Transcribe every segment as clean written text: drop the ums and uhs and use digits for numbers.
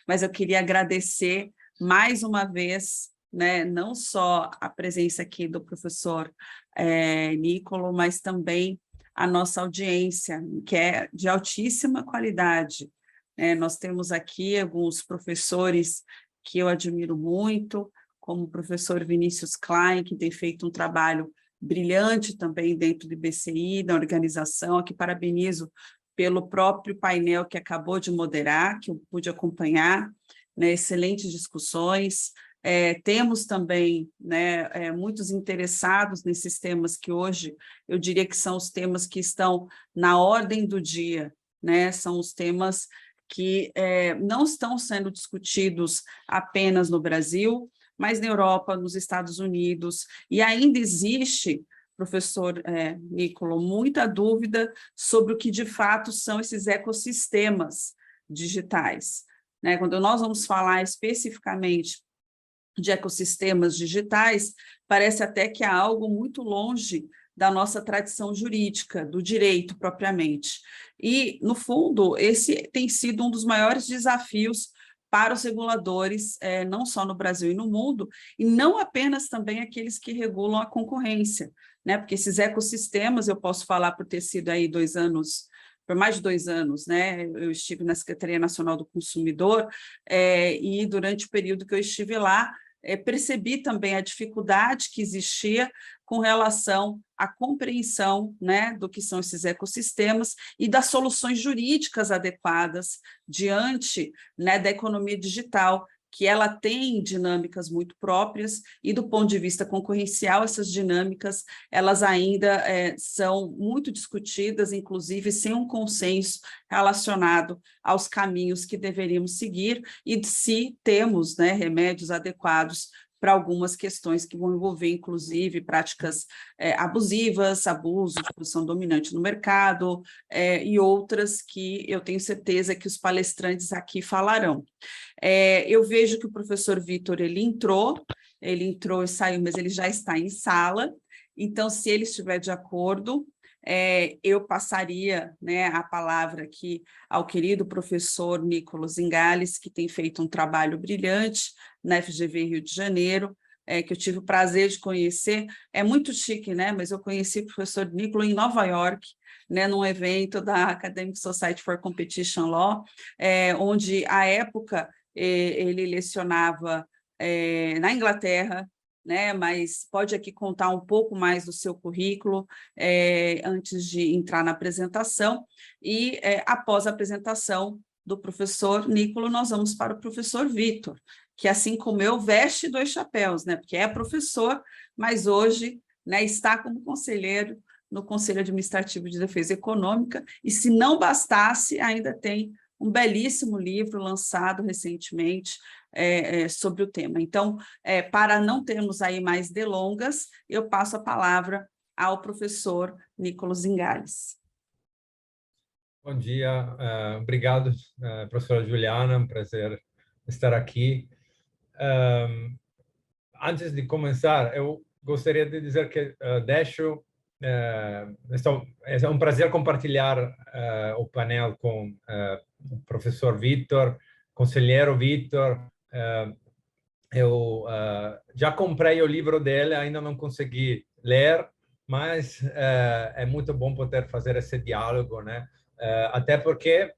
mas eu queria agradecer mais uma vez, né, não só a presença aqui do professor Nicolo, mas também a nossa audiência, que é de altíssima qualidade. Nós temos aqui alguns professores que eu admiro muito, como o professor Vinícius Klein, que tem feito um trabalho brilhante também dentro do IBCI, da organização, aqui parabenizo pelo próprio painel que acabou de moderar, que eu pude acompanhar, né, excelentes discussões. Temos também, né, muitos interessados nesses temas que hoje eu diria que são os temas que estão na ordem do dia, né, são os temas que não estão sendo discutidos apenas no Brasil, mas na Europa, nos Estados Unidos, e ainda existe, professor Nicolo, muita dúvida sobre o que de fato são esses ecossistemas digitais, né? Quando nós vamos falar especificamente de ecossistemas digitais, parece até que há algo muito longe da nossa tradição jurídica, do direito propriamente. E, no fundo, esse tem sido um dos maiores desafios para os reguladores, não só no Brasil e no mundo, e não apenas também aqueles que regulam a concorrência, né? Porque esses ecossistemas, eu posso falar por ter sido aí por mais de 2 anos, né? Eu estive na Secretaria Nacional do Consumidor, e durante o período que eu estive lá, percebi também a dificuldade que existia com relação à compreensão, né, do que são esses ecossistemas e das soluções jurídicas adequadas diante, né, da economia digital, que ela tem dinâmicas muito próprias e, do ponto de vista concorrencial, essas dinâmicas elas ainda são muito discutidas, inclusive sem um consenso relacionado aos caminhos que deveríamos seguir e se temos, né, remédios adequados para algumas questões que vão envolver, inclusive, práticas abusivas, abuso de posição dominante no mercado, e outras que eu tenho certeza que os palestrantes aqui falarão. Eu vejo que o professor Vitor, ele entrou e saiu, mas ele já está em sala, então, se ele estiver de acordo, eu passaria, né, a palavra aqui ao querido professor Nicolo Zingales, que tem feito um trabalho brilhante na FGV Rio de Janeiro, que eu tive o prazer de conhecer. É muito chique, né? Mas eu conheci o professor Nicolo em Nova York, né, num evento da Academic Society for Competition Law, onde, à época, ele lecionava na Inglaterra, né, mas pode aqui contar um pouco mais do seu currículo antes de entrar na apresentação, e após a apresentação do professor Nicolo, nós vamos para o professor Vitor, que, assim como eu, veste 2 chapéus, né, porque é professor, mas hoje, né, está como conselheiro no Conselho Administrativo de Defesa Econômica, e se não bastasse, ainda tem um belíssimo livro lançado recentemente sobre o tema. Então, para não termos aí mais delongas, eu passo a palavra ao professor Nicolo Zingales. Bom dia, obrigado, professora Juliana, um prazer estar aqui. Antes de começar, eu gostaria de dizer que é um prazer compartilhar o painel com o professor Vitor, conselheiro Vitor. Eu já comprei o livro dele, ainda não consegui ler, mas é muito bom poder fazer esse diálogo, né? Até porque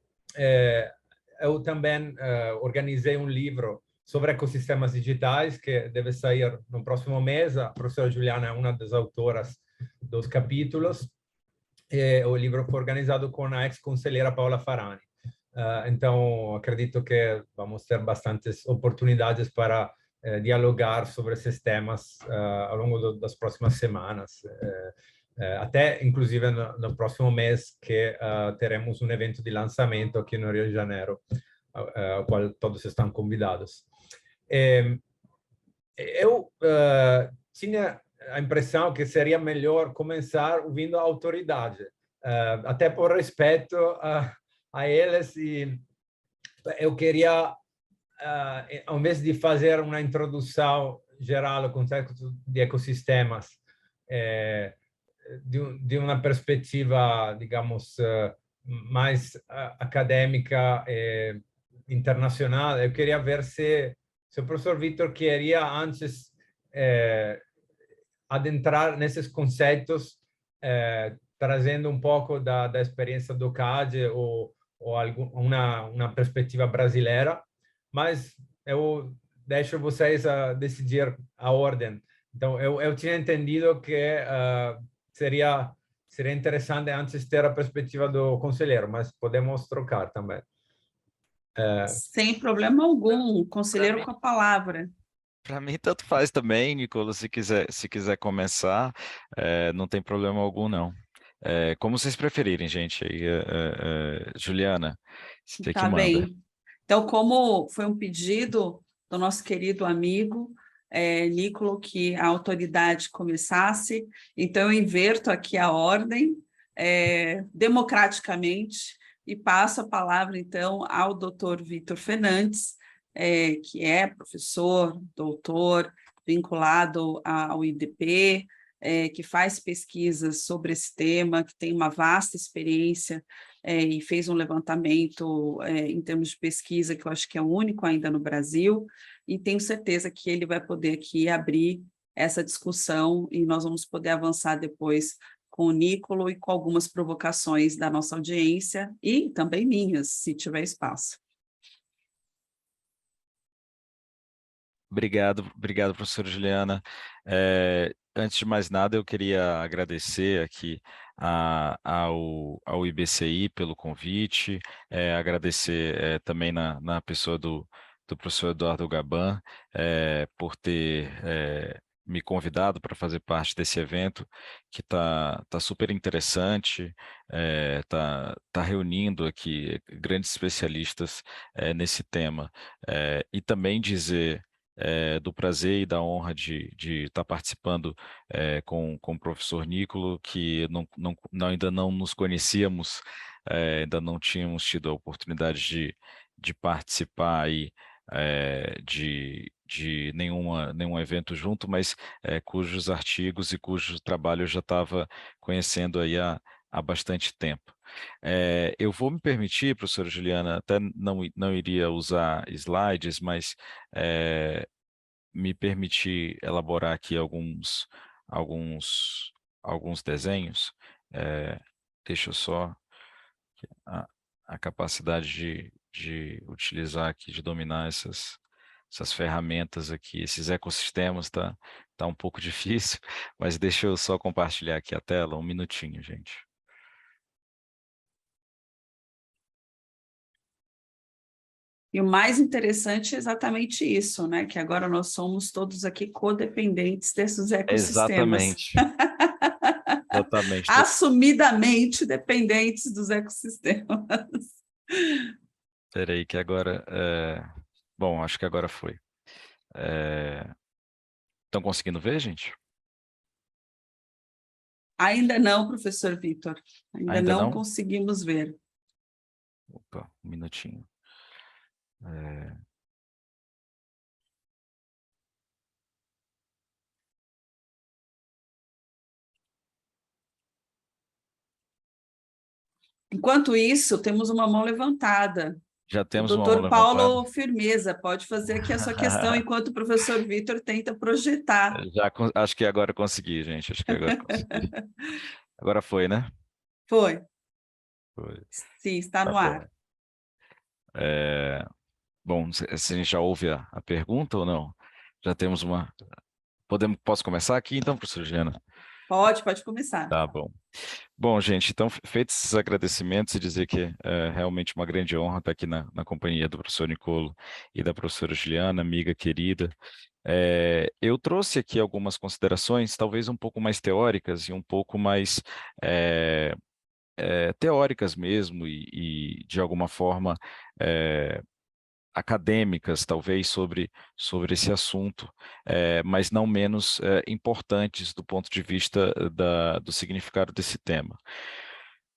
eu também organizei um livro sobre ecossistemas digitais, que deve sair no próximo mês. A professora Juliana é uma das autoras dos capítulos. O livro foi organizado com a ex-conselheira Paola Farani. Então, acredito que vamos ter bastantes oportunidades para dialogar sobre esses temas ao longo das próximas semanas. Até, inclusive, no próximo mês, que teremos um evento de lançamento aqui no Rio de Janeiro, ao qual todos estão convidados. Eu tinha a impressão que seria melhor começar ouvindo a autoridade, até por respeito a eles, e eu queria, ao invés de fazer uma introdução geral ao conceito de ecossistemas, de uma perspectiva, digamos, mais acadêmica, internacional, eu queria ver se o professor Vitor queria antes adentrar nesses conceitos, trazendo um pouco da experiência do CAD ou uma perspectiva brasileira, mas eu deixo vocês decidir a ordem. Então, eu tinha entendido que seria interessante antes ter a perspectiva do conselheiro, mas podemos trocar também. Sem problema algum, conselheiro mim- com a palavra. Para mim, tanto faz também, Nicolas, se quiser começar, não tem problema algum, não. Como vocês preferirem, gente. Aí, Juliana, você que Tá manda. bem. Então, como foi um pedido do nosso querido amigo Nicolo, que a autoridade começasse, então eu inverto aqui a ordem democraticamente e passo a palavra, então, ao doutor Vitor Fernandes, que é professor, doutor, vinculado ao IDP, que faz pesquisas sobre esse tema, que tem uma vasta experiência e fez um levantamento em termos de pesquisa, que eu acho que é o único ainda no Brasil, e tenho certeza que ele vai poder aqui abrir essa discussão e nós vamos poder avançar depois com o Nicolo e com algumas provocações da nossa audiência e também minhas, se tiver espaço. Obrigado, professora Juliana. Antes de mais nada, eu queria agradecer aqui ao IBCI pelo convite, agradecer também na pessoa do professor Eduardo Gaban por ter me convidado para fazer parte desse evento, que tá super interessante, tá reunindo aqui grandes especialistas nesse tema. E também dizer do prazer e da honra de estar participando com o professor Nicolo, que ainda não nos conhecíamos, ainda não tínhamos tido a oportunidade de participar aí, de nenhum evento junto, mas cujos artigos e cujo trabalho eu já estava conhecendo aí há bastante tempo. Eu vou me permitir, professora Juliana, até não iria usar slides, mas me permitir elaborar aqui alguns desenhos. Deixa eu só a capacidade de utilizar aqui, de dominar essas ferramentas aqui, esses ecossistemas, tá um pouco difícil, mas deixa eu só compartilhar aqui a tela, um minutinho, gente. E o mais interessante é exatamente isso, né? Que agora nós somos todos aqui codependentes desses ecossistemas. Exatamente. Exatamente. Assumidamente dependentes dos ecossistemas. Espera aí que agora... Bom, acho que agora foi. Estão conseguindo ver, gente? Ainda não, professor Vitor. Ainda Ainda não não? conseguimos ver. Opa, um minutinho. Enquanto isso, temos uma mão levantada. Já O temos uma mão doutor levantada. Paulo Firmeza pode fazer aqui a sua questão enquanto o professor Vitor tenta projetar. Acho que agora consegui, gente. Acho que agora consegui. Agora foi, né? Foi. Foi. Sim, está Tá no bom. ar. Bom, se a gente já ouve a pergunta ou não? Já temos uma... Posso começar aqui então, professora Juliana? Pode começar. Tá bom. Bom, gente, então, feitos esses agradecimentos e dizer que é realmente uma grande honra estar aqui na companhia do professor Nicolo e da professora Juliana, amiga querida. Eu trouxe aqui algumas considerações, talvez um pouco mais teóricas e um pouco mais teóricas mesmo e de alguma forma acadêmicas, talvez, sobre esse assunto, mas não menos importantes do ponto de vista do significado desse tema.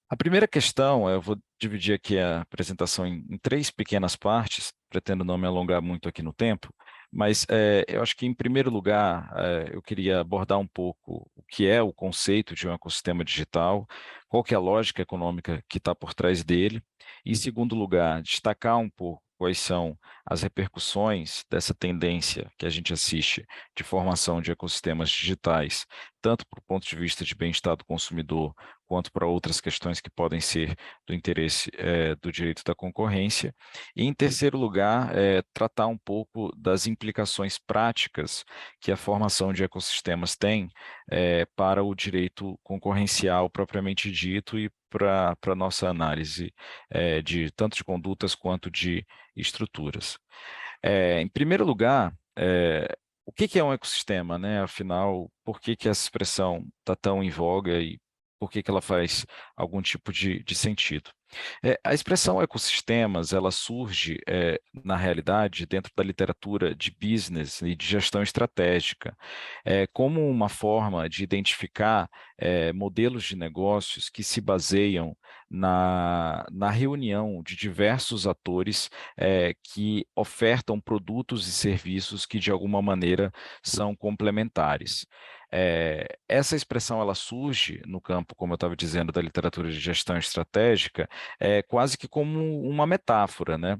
A primeira questão, eu vou dividir aqui a apresentação em três pequenas partes, pretendo não me alongar muito aqui no tempo, mas eu acho que, em primeiro lugar, eu queria abordar um pouco o que é o conceito de um ecossistema digital, qual que é a lógica econômica que está por trás dele, e, em segundo lugar, destacar um pouco quais são as repercussões dessa tendência que a gente assiste de formação de ecossistemas digitais, tanto para o ponto de vista de bem-estar do consumidor, quanto para outras questões que podem ser do interesse do direito da concorrência. E, em terceiro lugar, tratar um pouco das implicações práticas que a formação de ecossistemas tem para o direito concorrencial propriamente dito e para a nossa análise de tanto de condutas quanto de estruturas. Em primeiro lugar, o que é um ecossistema, né? Afinal, por que essa expressão está tão em voga e por que ela faz algum tipo de sentido? A expressão ecossistemas, ela surge, na realidade, dentro da literatura de business e de gestão estratégica, como uma forma de identificar modelos de negócios que se baseiam na reunião de diversos atores que ofertam produtos e serviços que, de alguma maneira, são complementares. Essa expressão ela surge no campo, como eu estava dizendo, da literatura de gestão estratégica, quase que como uma metáfora, né?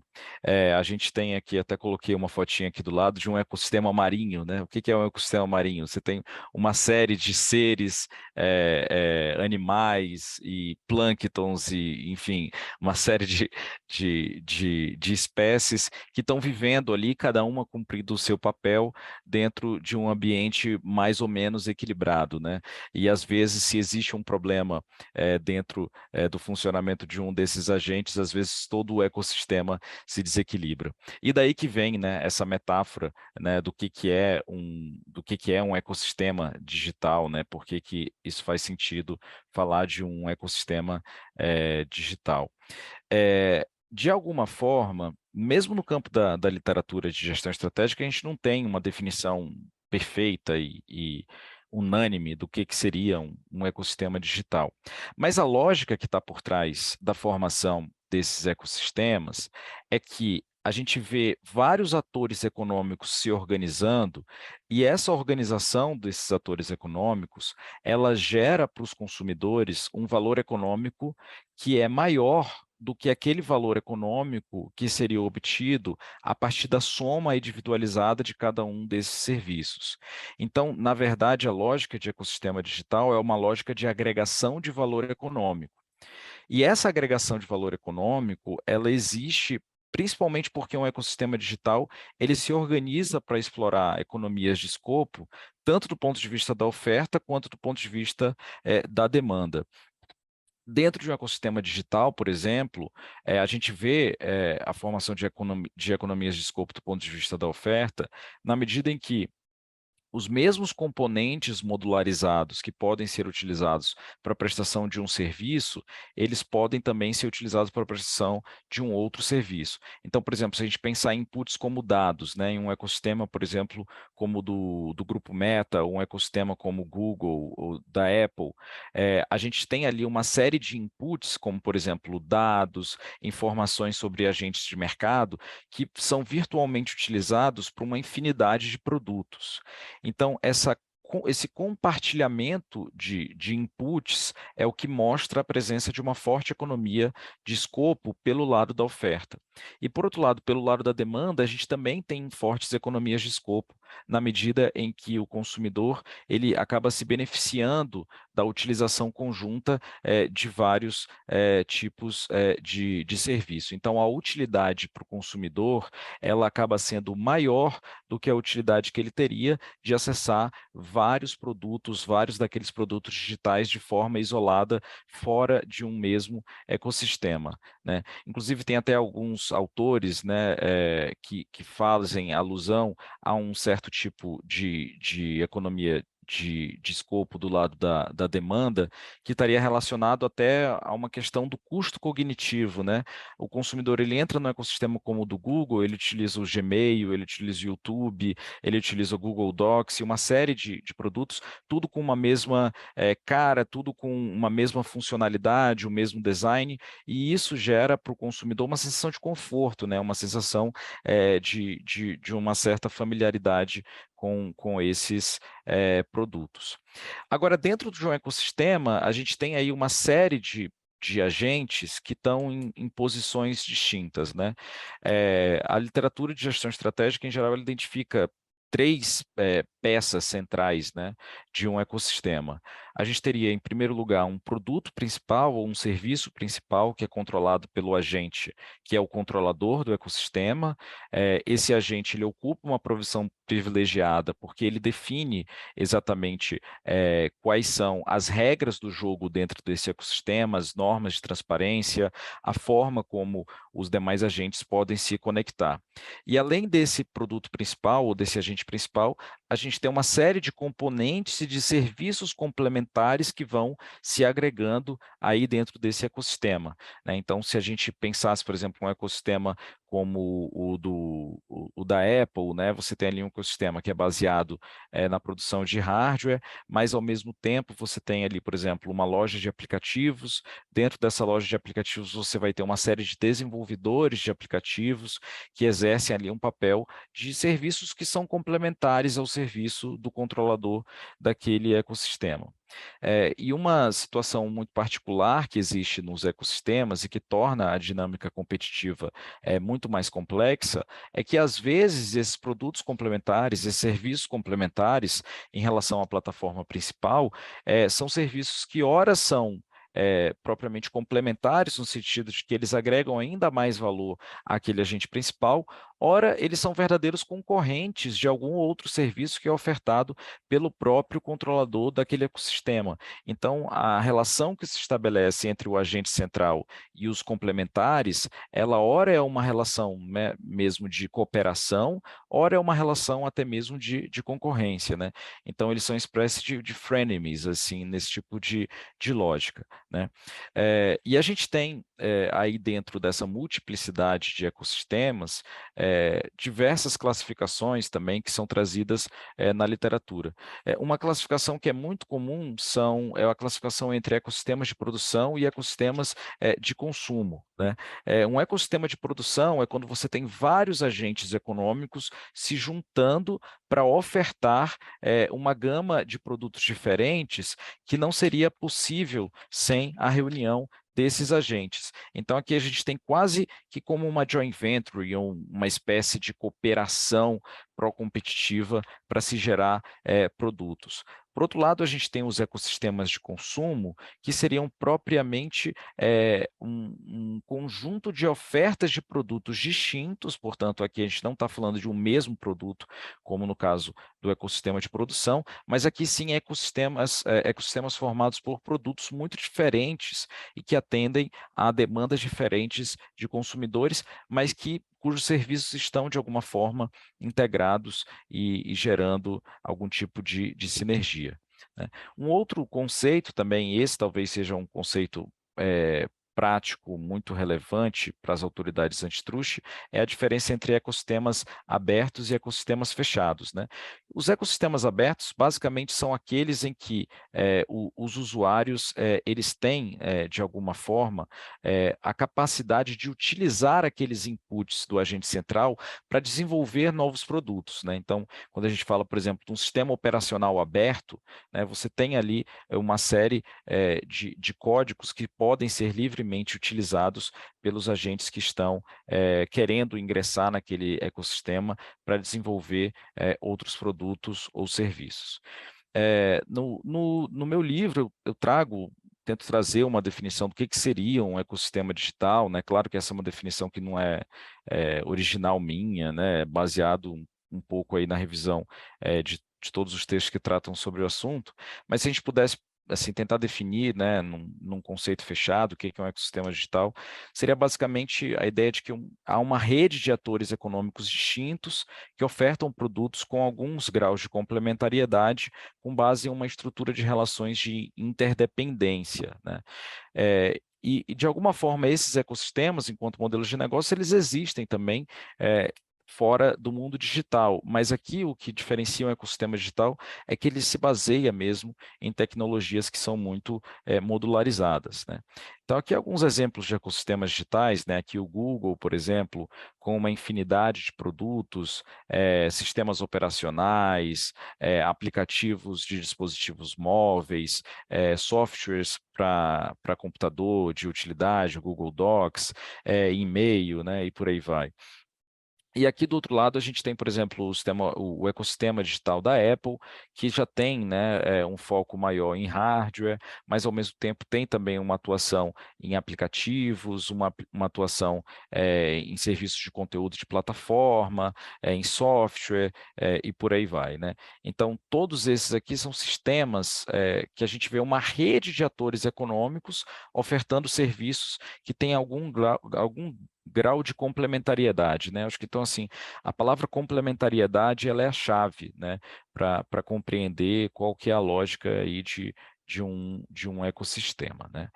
A gente tem aqui, até coloquei uma fotinha aqui do lado de um ecossistema marinho, né? O que é um ecossistema marinho? Você tem uma série de seres, animais e plânctons e, enfim, uma série de espécies que estão vivendo ali, cada uma cumprindo o seu papel dentro de um ambiente mais ou menos equilibrado, né? E às vezes, se existe um problema dentro do funcionamento de um desses agentes, às vezes todo o ecossistema se desequilibra. E daí que vem, né, essa metáfora, né, do que é um ecossistema digital, né? Por que isso faz sentido falar de um ecossistema digital. De alguma forma, mesmo no campo da literatura de gestão estratégica, a gente não tem uma definição perfeita e unânime do que seria um ecossistema digital. Mas a lógica que está por trás da formação desses ecossistemas é que a gente vê vários atores econômicos se organizando e essa organização desses atores econômicos, ela gera para os consumidores um valor econômico que é maior do que aquele valor econômico que seria obtido a partir da soma individualizada de cada um desses serviços. Então, na verdade, a lógica de ecossistema digital é uma lógica de agregação de valor econômico. E essa agregação de valor econômico, ela existe principalmente porque um ecossistema digital, ele se organiza para explorar economias de escopo, tanto do ponto de vista da oferta, quanto do ponto de vista da demanda. Dentro de um ecossistema digital, por exemplo, a gente vê a formação de economias de escopo do ponto de vista da oferta, na medida em que os mesmos componentes modularizados que podem ser utilizados para a prestação de um serviço, eles podem também ser utilizados para a prestação de um outro serviço. Então, por exemplo, se a gente pensar em inputs como dados, né, em um ecossistema, por exemplo, como o do Grupo Meta, ou um ecossistema como o Google ou da Apple, a gente tem ali uma série de inputs, como, por exemplo, dados, informações sobre agentes de mercado, que são virtualmente utilizados para uma infinidade de produtos. Então, esse compartilhamento de inputs é o que mostra a presença de uma forte economia de escopo pelo lado da oferta. E, por outro lado, pelo lado da demanda, a gente também tem fortes economias de escopo, na medida em que o consumidor ele acaba se beneficiando da utilização conjunta de vários tipos de serviço. Então, a utilidade para o consumidor ela acaba sendo maior do que a utilidade que ele teria de acessar vários produtos, vários daqueles produtos digitais de forma isolada, fora de um mesmo ecossistema, né? Inclusive, tem até alguns autores, né, que fazem alusão a um certo tipo de economia de escopo do lado da demanda, que estaria relacionado até a uma questão do custo cognitivo, né? O consumidor ele entra no ecossistema como o do Google, ele utiliza o Gmail, ele utiliza o YouTube, ele utiliza o Google Docs e uma série de produtos, tudo com uma mesma cara, tudo com uma mesma funcionalidade, o mesmo design, e isso gera para o consumidor uma sensação de conforto, né? Uma sensação de uma certa familiaridade com esses produtos. Agora, dentro de um ecossistema, a gente tem aí uma série de de agentes que estão em posições distintas, né? A literatura de gestão estratégica, em geral, ela identifica três peças centrais, né, de um ecossistema. A gente teria, em primeiro lugar, um produto principal ou um serviço principal que é controlado pelo agente, que é o controlador do ecossistema. Esse agente ele ocupa uma posição privilegiada porque ele define exatamente quais são as regras do jogo dentro desse ecossistema, as normas de transparência, a forma como os demais agentes podem se conectar. E além desse produto principal ou desse agente principal, a gente tem uma série de componentes e de serviços complementares que vão se agregando aí dentro desse ecossistema, né? Então, se a gente pensasse, por exemplo, um ecossistema como o da Apple, né? Você tem ali um ecossistema que é baseado na produção de hardware, mas ao mesmo tempo você tem ali, por exemplo, uma loja de aplicativos. Dentro dessa loja de aplicativos você vai ter uma série de desenvolvedores de aplicativos que exercem ali um papel de serviços que são complementares ao serviço do controlador daquele ecossistema. E uma situação muito particular que existe nos ecossistemas e que torna a dinâmica competitiva muito mais complexa é que, às vezes, esses produtos complementares, esses serviços complementares em relação à plataforma principal, são serviços que, ora, são propriamente complementares, no sentido de que eles agregam ainda mais valor àquele agente principal, ora, eles são verdadeiros concorrentes de algum outro serviço que é ofertado pelo próprio controlador daquele ecossistema. Então, a relação que se estabelece entre o agente central e os complementares, ela ora é uma relação, né, mesmo de cooperação, ora é uma relação até mesmo de concorrência, né? Então, eles são espécie de frenemies, assim, nesse tipo de lógica, né? E a gente tem aí dentro dessa multiplicidade de ecossistemas diversas classificações também que são trazidas na literatura. Uma classificação que é muito comum é a classificação entre ecossistemas de produção e ecossistemas de consumo, né? Um ecossistema de produção é quando você tem vários agentes econômicos se juntando para ofertar uma gama de produtos diferentes que não seria possível sem a reunião desses agentes. Então, aqui a gente tem quase que como uma joint venture, uma espécie de cooperação pró-competitiva para se gerar produtos. Por outro lado, a gente tem os ecossistemas de consumo, que seriam propriamente um conjunto de ofertas de produtos distintos, portanto, aqui a gente não está falando de um mesmo produto, como no caso do ecossistema de produção, mas aqui sim ecossistemas formados por produtos muito diferentes e que atendem a demandas diferentes de consumidores, mas cujos serviços estão, de alguma forma, integrados e gerando algum tipo de sinergia, né? Um outro conceito também, esse talvez seja um conceito prático muito relevante para as autoridades antitruste, é a diferença entre ecossistemas abertos e ecossistemas fechados, né? Os ecossistemas abertos, basicamente, são aqueles em que os usuários eles têm, de alguma forma, a capacidade de utilizar aqueles inputs do agente central para desenvolver novos produtos, né? Então, quando a gente fala, por exemplo, de um sistema operacional aberto, né, você tem ali uma série de códigos que podem ser livremente utilizados pelos agentes que estão querendo ingressar naquele ecossistema para desenvolver outros produtos ou serviços. No meu livro, eu tento trazer uma definição do que seria um ecossistema digital, né? Claro que essa é uma definição que não é original minha, né? Baseado um pouco aí na revisão de todos os textos que tratam sobre o assunto, mas se a gente pudesse assim, tentar definir, né, num conceito fechado, o que é um ecossistema digital, seria basicamente a ideia de que há uma rede de atores econômicos distintos que ofertam produtos com alguns graus de complementariedade com base em uma estrutura de relações de interdependência, né? De alguma forma, esses ecossistemas, enquanto modelos de negócio, eles existem também fora do mundo digital, mas aqui o que diferencia um ecossistema digital é que ele se baseia mesmo em tecnologias que são muito modularizadas, né? Então, aqui alguns exemplos de ecossistemas digitais, né? Aqui o Google, por exemplo, com uma infinidade de produtos, sistemas operacionais, aplicativos de dispositivos móveis, softwares para computador de utilidade, Google Docs, e-mail, né? E por aí vai. E aqui do outro lado a gente tem, por exemplo, o ecossistema digital da Apple, que já tem, né, um foco maior em hardware, mas ao mesmo tempo tem também uma atuação em aplicativos, uma atuação em serviços de conteúdo de plataforma, em software e por aí vai, né? Então, todos esses aqui são sistemas que a gente vê uma rede de atores econômicos ofertando serviços que têm algum grau de complementariedade, né? Acho que então assim, a palavra complementariedade ela é a chave, né, para compreender qual que é a lógica aí de um ecossistema, né?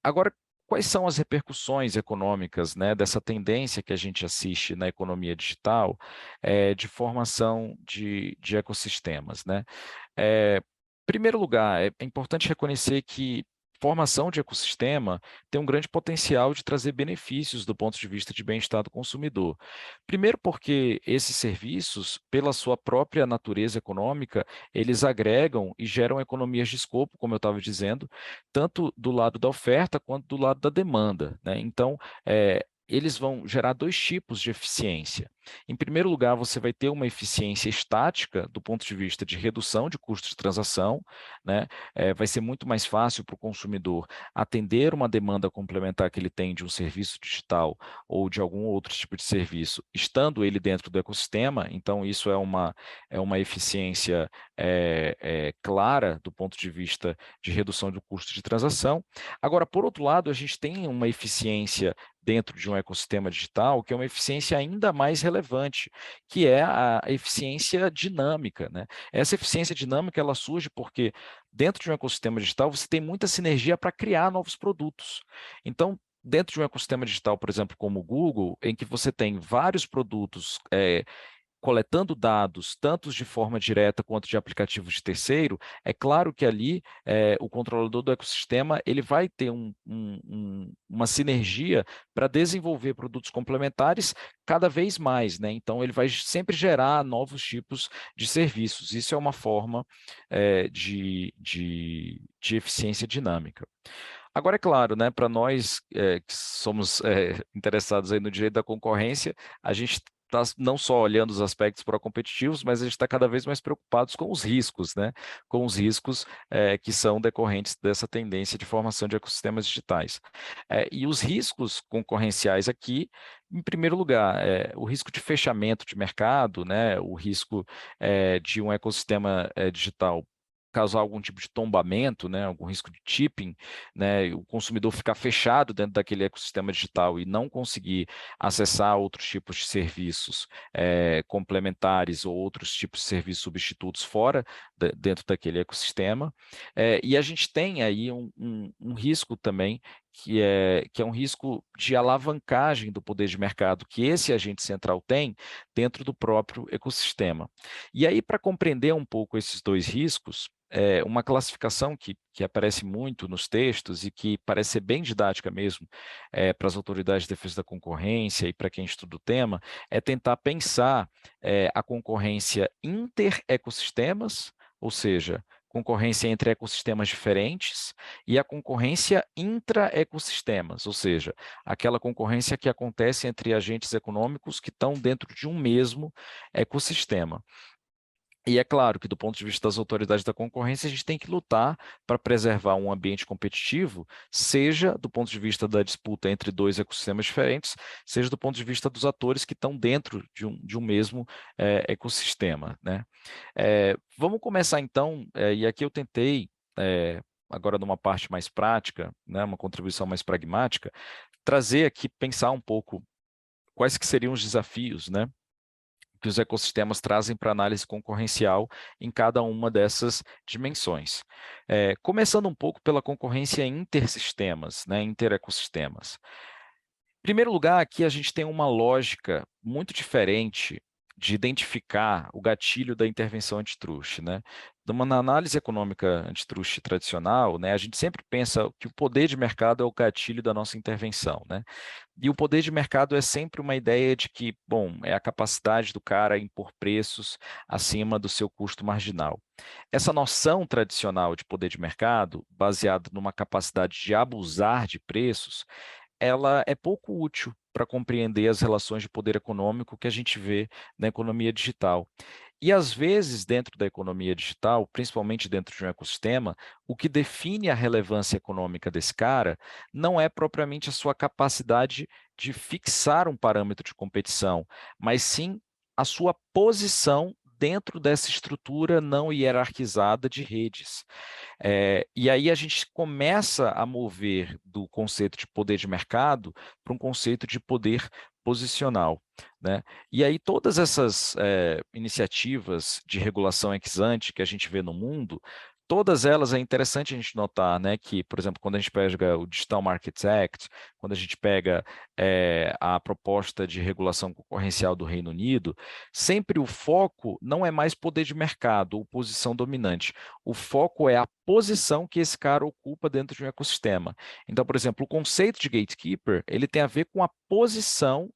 Agora, quais são as repercussões econômicas, né, dessa tendência que a gente assiste na economia digital de formação de ecossistemas, né? Em primeiro lugar, é importante reconhecer que formação de ecossistema tem um grande potencial de trazer benefícios do ponto de vista de bem-estar do consumidor. Primeiro porque esses serviços, pela sua própria natureza econômica, eles agregam e geram economias de escopo, como eu estava dizendo, tanto do lado da oferta quanto do lado da demanda, né? Então, eles vão gerar dois tipos de eficiência. Em primeiro lugar, você vai ter uma eficiência estática do ponto de vista de redução de custos de transação, né? Vai ser muito mais fácil para o consumidor atender uma demanda complementar que ele tem de um serviço digital ou de algum outro tipo de serviço, estando ele dentro do ecossistema. Então, isso é uma eficiência clara do ponto de vista de redução do custo de transação. Agora, por outro lado, a gente tem uma eficiência dentro de um ecossistema digital, que é uma eficiência ainda mais relevante, que é a eficiência dinâmica, né? Essa eficiência dinâmica ela surge porque dentro de um ecossistema digital você tem muita sinergia para criar novos produtos. Então, dentro de um ecossistema digital, por exemplo, como o Google, em que você tem vários produtos coletando dados, tanto de forma direta quanto de aplicativos de terceiro, é claro que ali o controlador do ecossistema ele vai ter uma sinergia para desenvolver produtos complementares cada vez mais, né? Então, ele vai sempre gerar novos tipos de serviços. Isso é uma forma de eficiência dinâmica. Agora, é claro, né, para nós que somos interessados aí no direito da concorrência, a gente está não só olhando os aspectos pró-competitivos, mas a gente está cada vez mais preocupados com os riscos, né? Com os riscos que são decorrentes dessa tendência de formação de ecossistemas digitais. E os riscos concorrenciais aqui, em primeiro lugar, o risco de fechamento de mercado, né? O risco de um ecossistema digital causar algum tipo de tombamento, né, algum risco de tipping, né, o consumidor ficar fechado dentro daquele ecossistema digital e não conseguir acessar outros tipos de serviços complementares ou outros tipos de serviços substitutos fora dentro daquele ecossistema. E a gente tem aí um risco também que é um risco de alavancagem do poder de mercado que esse agente central tem dentro do próprio ecossistema. E aí, para compreender um pouco esses dois riscos, uma classificação que aparece muito nos textos e que parece ser bem didática mesmo para as autoridades de defesa da concorrência e para quem estuda o tema, é tentar pensar a concorrência inter-ecossistemas, ou seja, concorrência entre ecossistemas diferentes, e a concorrência intra-ecossistemas, ou seja, aquela concorrência que acontece entre agentes econômicos que estão dentro de um mesmo ecossistema. E é claro que, do ponto de vista das autoridades da concorrência, a gente tem que lutar para preservar um ambiente competitivo, seja do ponto de vista da disputa entre dois ecossistemas diferentes, seja do ponto de vista dos atores que estão dentro de um mesmo ecossistema, né? Vamos começar então, e aqui eu tentei, agora numa parte mais prática, né, uma contribuição mais pragmática, trazer aqui, pensar um pouco quais que seriam os desafios, né, que os ecossistemas trazem para análise concorrencial em cada uma dessas dimensões. Começando um pouco pela concorrência intersistemas, né, interecossistemas. primeiro lugar, aqui a gente tem uma lógica muito diferente de identificar o gatilho da intervenção antitruste, né? Na análise econômica antitruste tradicional, né, a gente sempre pensa que o poder de mercado é o gatilho da nossa intervenção, né? E o poder de mercado é sempre uma ideia de que, bom, é a capacidade do cara impor preços acima do seu custo marginal. Essa noção tradicional de poder de mercado, baseada numa capacidade de abusar de preços, ela é pouco útil para compreender as relações de poder econômico que a gente vê na economia digital. E, às vezes, dentro da economia digital, principalmente dentro de um ecossistema, o que define a relevância econômica desse cara não é propriamente a sua capacidade de fixar um parâmetro de competição, mas sim a sua posição dentro dessa estrutura não hierarquizada de redes. E aí a gente começa a mover do conceito de poder de mercado para um conceito de poder posicional, né? E aí todas essas iniciativas de regulação ex ante que a gente vê no mundo, todas elas é interessante a gente notar, né, que, por exemplo, quando a gente pega o Digital Markets Act, quando a gente pega a proposta de regulação concorrencial do Reino Unido, sempre o foco não é mais poder de mercado ou posição dominante. O foco é a posição que esse cara ocupa dentro de um ecossistema. Então, por exemplo, o conceito de gatekeeper, ele tem a ver com a posição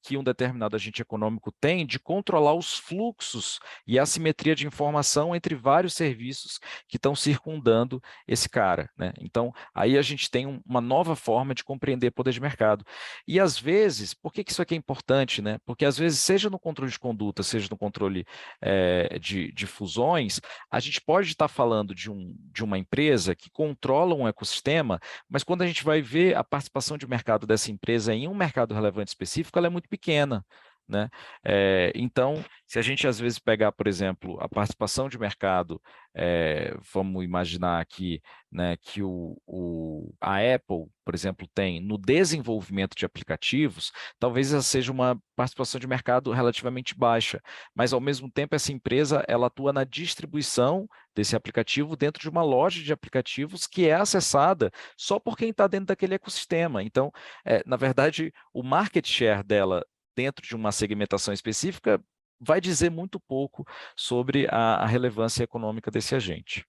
que um determinado agente econômico tem de controlar os fluxos e a simetria de informação entre vários serviços que estão circundando esse cara, né? Então, aí a gente tem uma nova forma de compreender poder de mercado. E, às vezes, por que isso aqui é importante, né? Porque, às vezes, seja no controle de conduta, seja no controle de fusões, a gente pode estar falando de uma empresa que controla um ecossistema, mas quando a gente vai ver a participação de mercado dessa empresa em um mercado relevante específico, ela é muito pequena, né? Então, se a gente às vezes pegar, por exemplo, a participação de mercado, vamos imaginar aqui, né, que a Apple, por exemplo, tem no desenvolvimento de aplicativos, talvez essa seja uma participação de mercado relativamente baixa, mas ao mesmo tempo essa empresa ela atua na distribuição desse aplicativo dentro de uma loja de aplicativos que é acessada só por quem está dentro daquele ecossistema. Então, na verdade, o market share dela dentro de uma segmentação específica vai dizer muito pouco sobre a relevância econômica desse agente.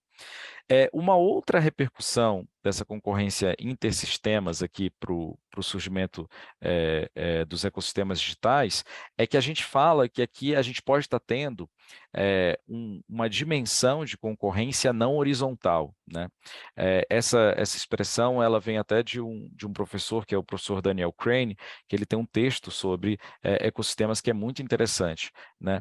Uma outra repercussão dessa concorrência intersistemas aqui para o surgimento dos ecossistemas digitais é que a gente fala que aqui a gente pode estar tendo uma dimensão de concorrência não horizontal, né? Essa expressão ela vem até de um professor, que é o professor Daniel Crane, que ele tem um texto sobre ecossistemas que é muito interessante, né?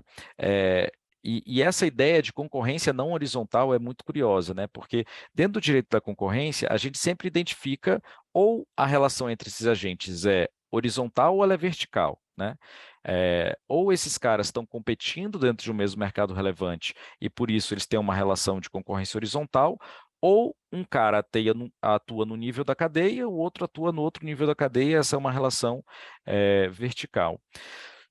E essa ideia de concorrência não horizontal é muito curiosa, né? Porque dentro do direito da concorrência, a gente sempre identifica ou a relação entre esses agentes é horizontal ou ela é vertical, né? Ou esses caras estão competindo dentro de um mesmo mercado relevante e por isso eles têm uma relação de concorrência horizontal, ou um cara atua no nível da cadeia, o outro atua no outro nível da cadeia, essa é uma relação vertical.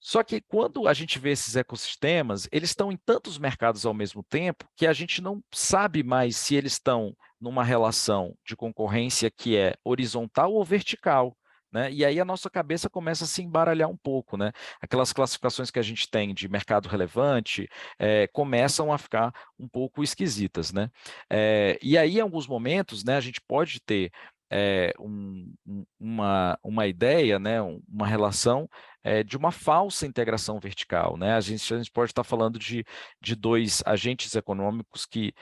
Só que quando a gente vê esses ecossistemas, eles estão em tantos mercados ao mesmo tempo que a gente não sabe mais se eles estão numa relação de concorrência que é horizontal ou vertical, né? E aí a nossa cabeça começa a se embaralhar um pouco, né? Aquelas classificações que a gente tem de mercado relevante começam a ficar um pouco esquisitas, né? E aí, em alguns momentos, né, a gente pode ter uma ideia, né, uma relação de uma falsa integração vertical, né? A gente pode estar falando de dois agentes econômicos que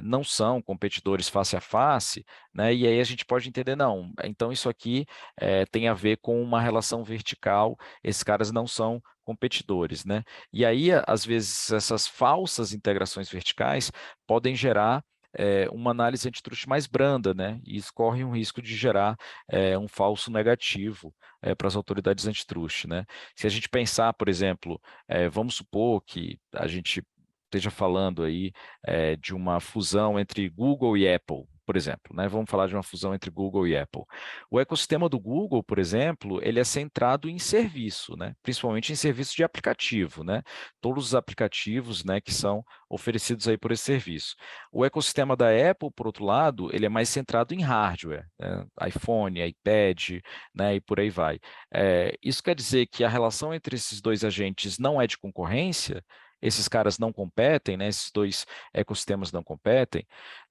não são competidores face a face, né? E aí a gente pode entender, não, então isso aqui tem a ver com uma relação vertical, esses caras não são competidores, né? E aí, às vezes, essas falsas integrações verticais podem gerar uma análise antitruste mais branda, né? E isso corre um risco de gerar um falso negativo para as autoridades antitruste, né? Se a gente pensar, por exemplo, vamos supor que a gente esteja falando aí de uma fusão entre Google e Apple, por por exemplo, né? Vamos falar de uma fusão entre Google e Apple. O ecossistema do Google, por exemplo, ele é centrado em serviço, né? Principalmente em serviço de aplicativo, né? Todos os aplicativos, né, que são oferecidos aí por esse serviço. O ecossistema da Apple, por outro lado, ele é mais centrado em hardware, né? iPhone, iPad, né, e por aí vai. Isso quer dizer que a relação entre esses dois agentes não é de concorrência? Esses caras não competem, né? Esses dois ecossistemas não competem?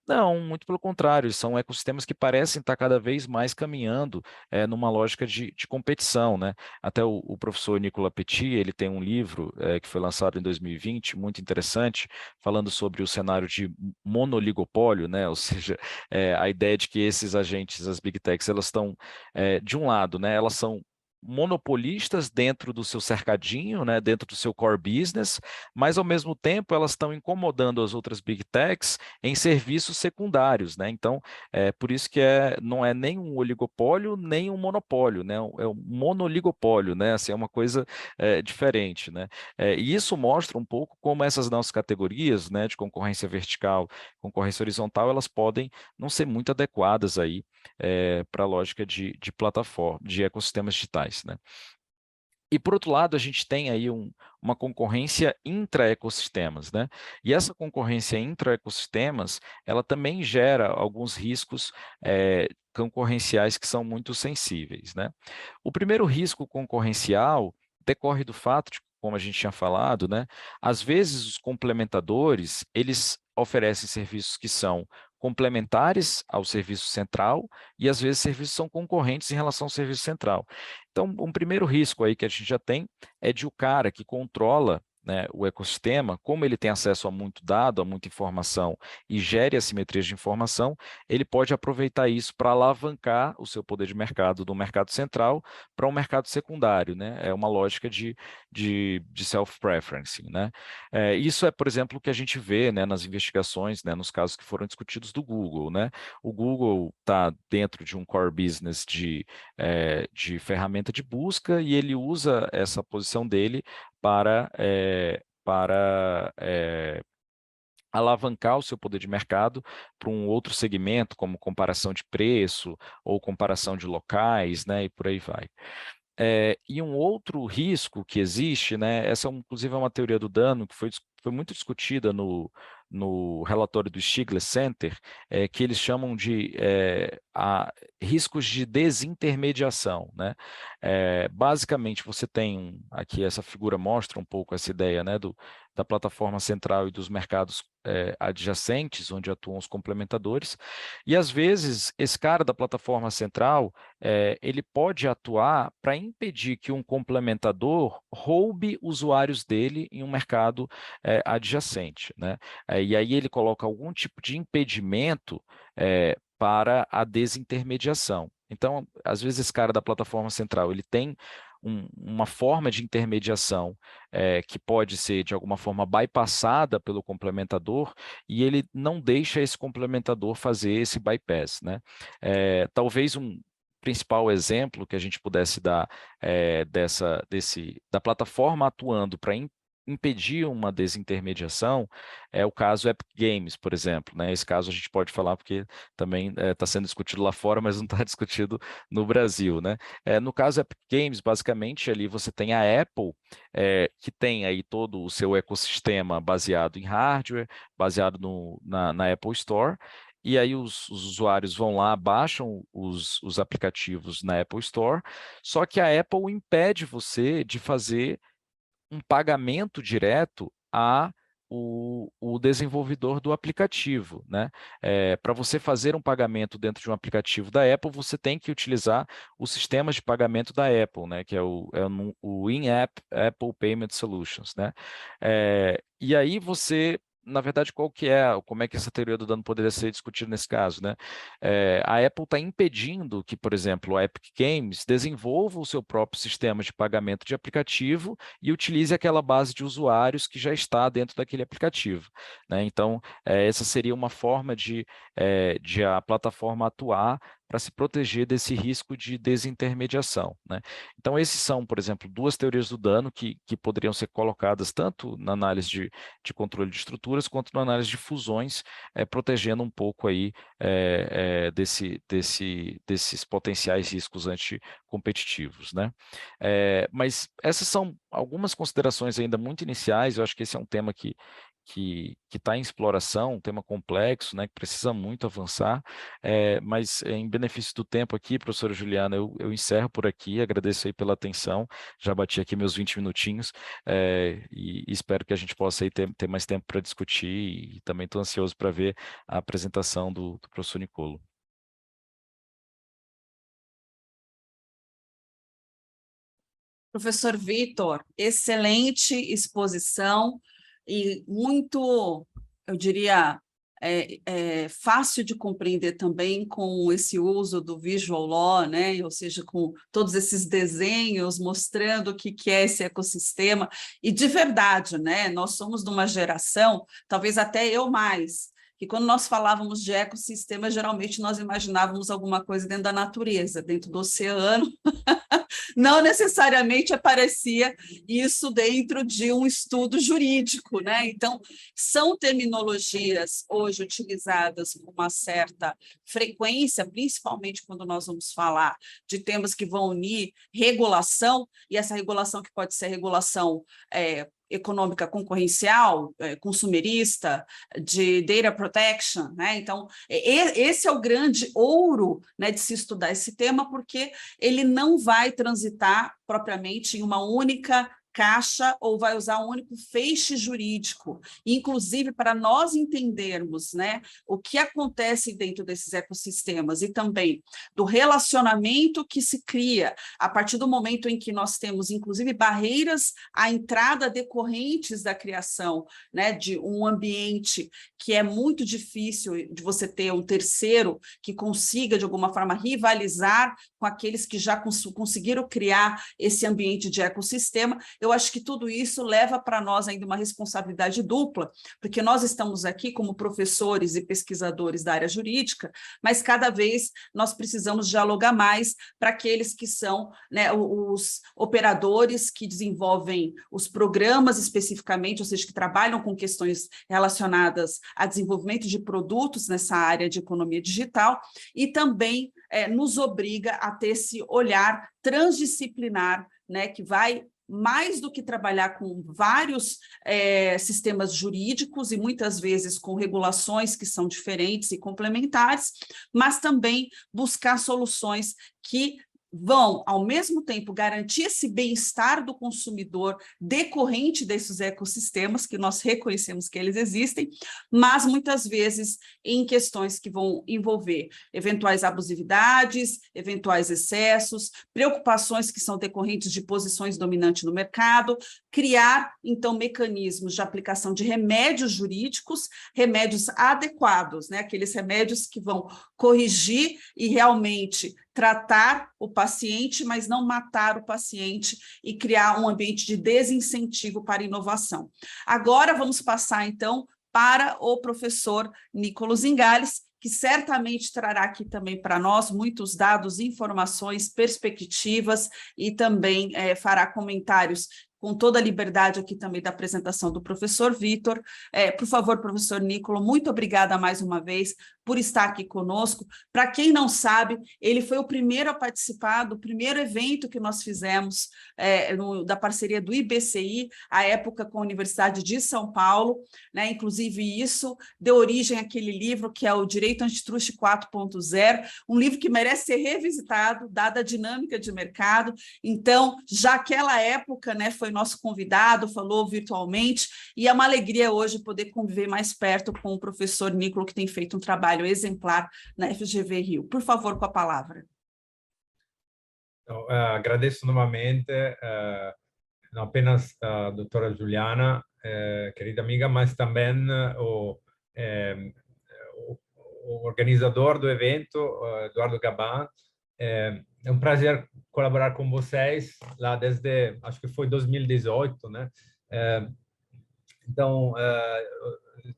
Não, muito pelo contrário, são ecossistemas que parecem estar cada vez mais caminhando numa lógica de competição, né? Até o professor Nicolas Petit, ele tem um livro que foi lançado em 2020, muito interessante, falando sobre o cenário de monoligopólio, né? Ou seja, a ideia de que esses agentes, as Big Techs, elas estão, de um lado, né? Elas são monopolistas dentro do seu cercadinho, né, dentro do seu core business, mas ao mesmo tempo elas estão incomodando as outras big techs em serviços secundários, né? Então, por isso que não é nem um oligopólio nem um monopólio, né? É um monoligopólio, né? Assim, é uma coisa diferente, né? E isso mostra um pouco como essas nossas categorias, né, de concorrência vertical, concorrência horizontal, elas podem não ser muito adequadas aí para a lógica de plataforma, de ecossistemas digitais, né? E, por outro lado, a gente tem aí uma concorrência intra-ecossistemas, né? E essa concorrência intra-ecossistemas, ela também gera alguns riscos concorrenciais que são muito sensíveis, né? O primeiro risco concorrencial decorre do fato de, como a gente tinha falado, né? Às vezes os complementadores, eles oferecem serviços que são complementares ao serviço central e às vezes serviços são concorrentes em relação ao serviço central. Então, um primeiro risco aí que a gente já tem é de o cara que controla, né, o ecossistema, como ele tem acesso a muito dado, a muita informação e gere assimetrias de informação, ele pode aproveitar isso para alavancar o seu poder de mercado do mercado central para um mercado secundário, né? É uma lógica de self-preferencing, né? Isso é, por exemplo, o que a gente vê, né, nas investigações, né, nos casos que foram discutidos do Google, né? O Google está dentro de um core business de ferramenta de busca e ele usa essa posição dele para alavancar o seu poder de mercado para um outro segmento, como comparação de preço ou comparação de locais, né, e por aí vai. E um outro risco que existe, né, essa inclusive é uma teoria do dano que foi muito discutida no relatório do Stiglitz Center, que eles chamam de riscos de desintermediação, né? Basicamente, você tem, aqui essa figura mostra um pouco essa ideia, né, da plataforma central e dos mercados adjacentes, onde atuam os complementadores, e às vezes esse cara da plataforma central, ele pode atuar para impedir que um complementador roube usuários dele em um mercado adjacente, né? E aí ele coloca algum tipo de impedimento para a desintermediação. Então, às vezes esse cara da plataforma central, ele tem uma forma de intermediação que pode ser, de alguma forma, bypassada pelo complementador e ele não deixa esse complementador fazer esse bypass, né? Talvez um principal exemplo que a gente pudesse dar da plataforma atuando para impedir uma desintermediação é o caso Epic Games, por exemplo, né? Esse caso a gente pode falar porque também está sendo discutido lá fora, mas não está discutido no Brasil, né? No caso Epic Games, basicamente ali você tem a Apple, que tem aí todo o seu ecossistema baseado em hardware, baseado na Apple Store. E aí os usuários vão lá, baixam os aplicativos na Apple Store, só que a Apple impede você de fazer um pagamento direto o desenvolvedor do aplicativo, né? Para você fazer um pagamento dentro de um aplicativo da Apple, você tem que utilizar os sistemas de pagamento da Apple, né? Que é o In-App Apple Payment Solutions, né? E aí você, na verdade, como é que essa teoria do dano poderia ser discutida nesse caso, né? A Apple está impedindo que, por exemplo, a Epic Games desenvolva o seu próprio sistema de pagamento de aplicativo e utilize aquela base de usuários que já está dentro daquele aplicativo, né? Então, essa seria uma forma de a plataforma atuar para se proteger desse risco de desintermediação, né? Então, esses são, por exemplo, duas teorias do dano que poderiam ser colocadas tanto na análise de controle de estruturas quanto na análise de fusões, protegendo um pouco aí desses potenciais riscos anticompetitivos, né? Mas essas são algumas considerações ainda muito iniciais. Eu acho que esse é um tema que está em exploração, um tema complexo, né, que precisa muito avançar, mas em benefício do tempo aqui, professora Juliana, eu encerro por aqui, agradeço aí pela atenção, já bati aqui meus 20 minutinhos, e espero que a gente possa aí ter mais tempo para discutir, e também estou ansioso para ver a apresentação do professor Nicolo. Professor Vitor, excelente exposição e muito, eu diria, fácil de compreender também com esse uso do Visual Law, né? Ou seja, com todos esses desenhos mostrando o que é esse ecossistema. E de verdade, né? Nós somos de uma geração, talvez até eu mais, que quando nós falávamos de ecossistema, geralmente nós imaginávamos alguma coisa dentro da natureza, dentro do oceano. Não necessariamente aparecia isso dentro de um estudo jurídico, né? Então, são terminologias hoje utilizadas com uma certa frequência, principalmente quando nós vamos falar de temas que vão unir regulação, e essa regulação que pode ser regulação econômica concorrencial, consumerista, de data protection, né? Então, esse é o grande ouro, né, de se estudar esse tema, porque ele não vai transitar propriamente em uma única caixa ou vai usar um único feixe jurídico. Inclusive, para nós entendermos, né, o que acontece dentro desses ecossistemas e também do relacionamento que se cria a partir do momento em que nós temos, inclusive, barreiras à entrada decorrentes da criação, né, de um ambiente que é muito difícil de você ter um terceiro que consiga, de alguma forma, rivalizar com aqueles que já conseguiram criar esse ambiente de ecossistema. Eu acho que tudo isso leva para nós ainda uma responsabilidade dupla, porque nós estamos aqui como professores e pesquisadores da área jurídica, mas cada vez nós precisamos dialogar mais para aqueles que são, né, os operadores que desenvolvem os programas especificamente, ou seja, que trabalham com questões relacionadas a desenvolvimento de produtos nessa área de economia digital, e também nos obriga a ter esse olhar transdisciplinar, né, que vai mais do que trabalhar com vários sistemas jurídicos e muitas vezes com regulações que são diferentes e complementares, mas também buscar soluções que vão, ao mesmo tempo, garantir esse bem-estar do consumidor decorrente desses ecossistemas, que nós reconhecemos que eles existem, mas muitas vezes em questões que vão envolver eventuais abusividades, eventuais excessos, preocupações que são decorrentes de posições dominantes no mercado, criar, então, mecanismos de aplicação de remédios jurídicos, remédios adequados, né? Aqueles remédios que vão corrigir e realmente tratar o paciente, mas não matar o paciente e criar um ambiente de desincentivo para a inovação. Agora vamos passar, então, para o professor Nicolo Zingales, que certamente trará aqui também para nós muitos dados, informações, perspectivas e também fará comentários com toda a liberdade aqui também da apresentação do professor Vitor. Por favor, professor Nicolo, muito obrigada mais uma vez por estar aqui conosco. Para quem não sabe, ele foi o primeiro a participar do primeiro evento que nós fizemos da parceria do IBCI, à época com a Universidade de São Paulo, né? Inclusive isso deu origem àquele livro que é o Direito Antitruste 4.0, um livro que merece ser revisitado, dada a dinâmica de mercado. Então, já aquela época, né, foi nosso convidado, falou virtualmente, e é uma alegria hoje poder conviver mais perto com o professor Nicolo, que tem feito um trabalho exemplar na FGV Rio. Por favor, com a palavra. Então, agradeço novamente, não apenas a doutora Juliana, querida amiga, mas também o organizador do evento, Eduardo Gaban. É um prazer colaborar com vocês lá desde, acho que foi 2018, né? Então,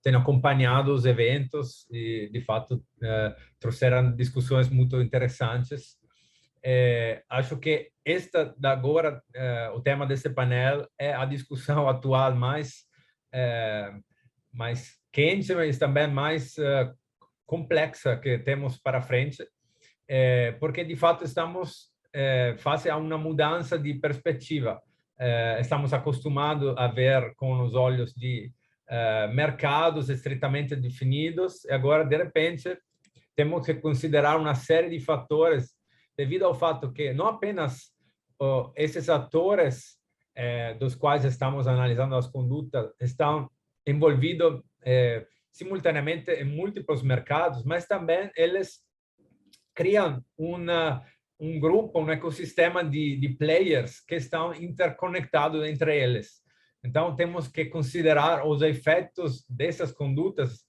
tenho acompanhado os eventos e, de fato, trouxeram discussões muito interessantes. Acho que agora, o tema desse painel é a discussão atual mais quente, mas também mais complexa que temos para frente, porque, de fato, estamos face a uma mudança de perspectiva. Estamos acostumados a ver com os olhos de mercados estritamente definidos, e agora, de repente, temos que considerar uma série de fatores devido ao fato que não apenas esses atores dos quais estamos analisando as condutas estão envolvidos simultaneamente em múltiplos mercados, mas também eles criam um grupo, um ecossistema de players que estão interconectados entre eles. Então, temos que considerar os efeitos dessas condutas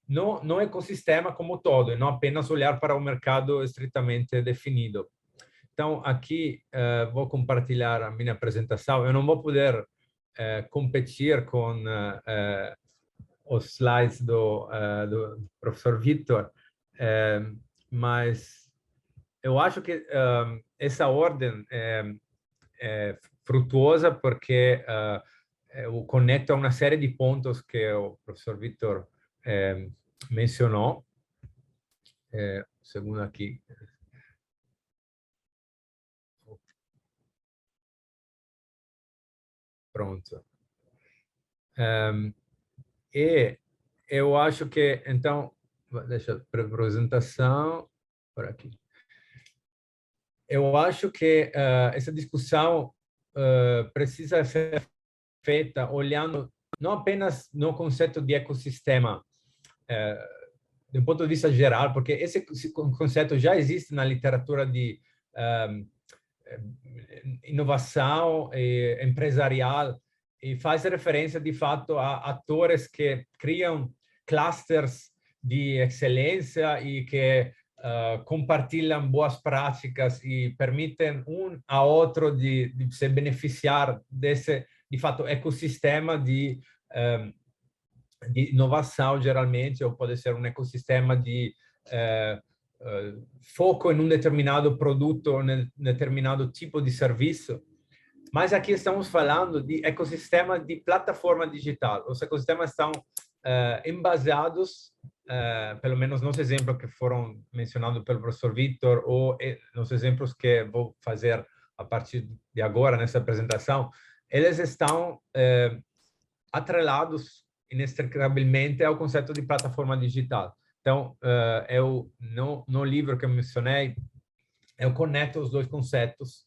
no ecossistema como todo, e não apenas olhar para o mercado estritamente definido. Então, aqui vou compartilhar a minha apresentação. Eu não vou poder competir com os slides do professor Vitor, mas eu acho que essa ordem é frutuosa porque eu conecto a uma série de pontos que o professor Vitor mencionou. Segundo aqui. Pronto. E eu acho que, então, deixa a apresentação por aqui. Eu acho que essa discussão precisa ser feita olhando não apenas no conceito de ecossistema, de um ponto de vista geral, porque esse conceito já existe na literatura de inovação empresarial e faz referência, de fato, a atores que criam clusters de excelência e que compartilham boas práticas e permitem um a outro de se beneficiar desse, de fato, ecossistema de inovação, geralmente, ou pode ser um ecossistema de foco em um determinado produto ou em um determinado tipo de serviço. Mas aqui estamos falando de ecossistema de plataforma digital. Os ecossistemas estão embasados, pelo menos nos exemplos que foram mencionados pelo professor Vitor, ou nos exemplos que vou fazer a partir de agora nessa apresentação, eles estão atrelados inextricavelmente ao conceito de plataforma digital. Então, eu no livro que eu mencionei, eu conecto os dois conceitos.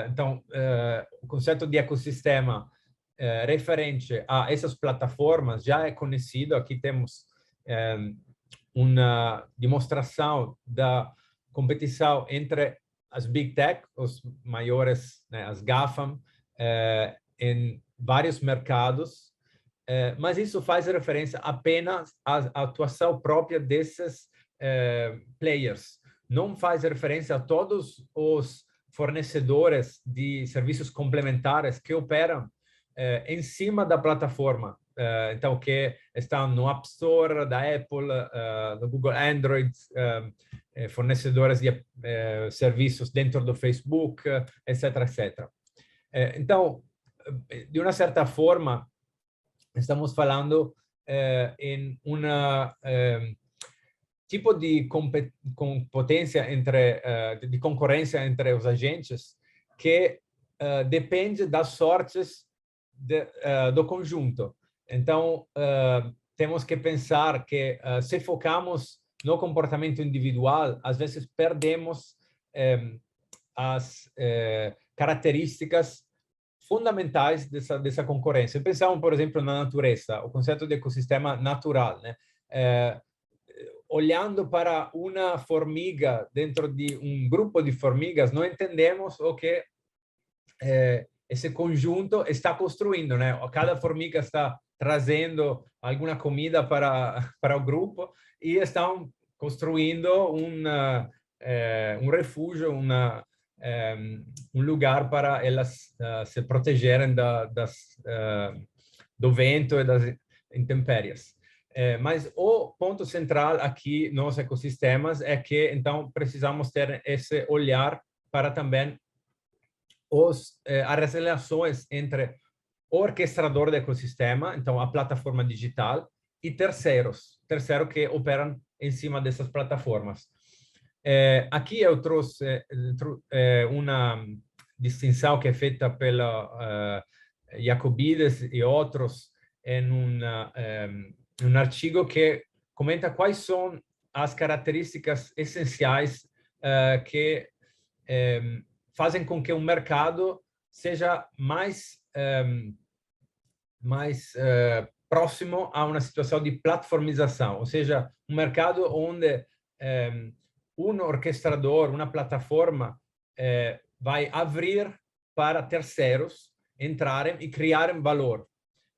Então, o conceito de ecossistema referente a essas plataformas já é conhecido. Aqui temos uma demonstração da competição entre as Big Tech, os maiores, né, as GAFAM, em vários mercados, mas isso faz referência apenas à atuação própria desses players. Não faz referência a todos os fornecedores de serviços complementares que operam em cima da plataforma. Então, que estão no App Store da Apple, no Google Android, fornecedores de serviços dentro do Facebook, etc., etc. Então, de uma certa forma, estamos falando em tipo de competência de concorrência entre os agentes que depende das sortes do conjunto. Então, temos que pensar que se focamos no comportamento individual, às vezes perdemos as características fundamentais dessa concorrência. Pensamos, por exemplo, na natureza, o conceito de ecossistema natural, né? Olhando para uma formiga dentro de um grupo de formigas, não entendemos o que esse conjunto está construindo, né? Cada formiga está trazendo alguma comida para o grupo e estão construindo um refúgio, um lugar para elas se protegerem do vento e das intempéries. Mas o ponto central aqui nos ecossistemas é que, então, precisamos ter esse olhar para também as relações entre o orquestrador do ecossistema, então a plataforma digital, e terceiros que operam em cima dessas plataformas. Aqui eu trouxe uma distinção que é feita pela Jacobides e outros em um artigo que comenta quais são as características essenciais que fazem com que o mercado seja mais próximo a uma situação de platformização, ou seja, um mercado onde um orquestrador, uma plataforma vai abrir para terceiros entrarem e criarem valor.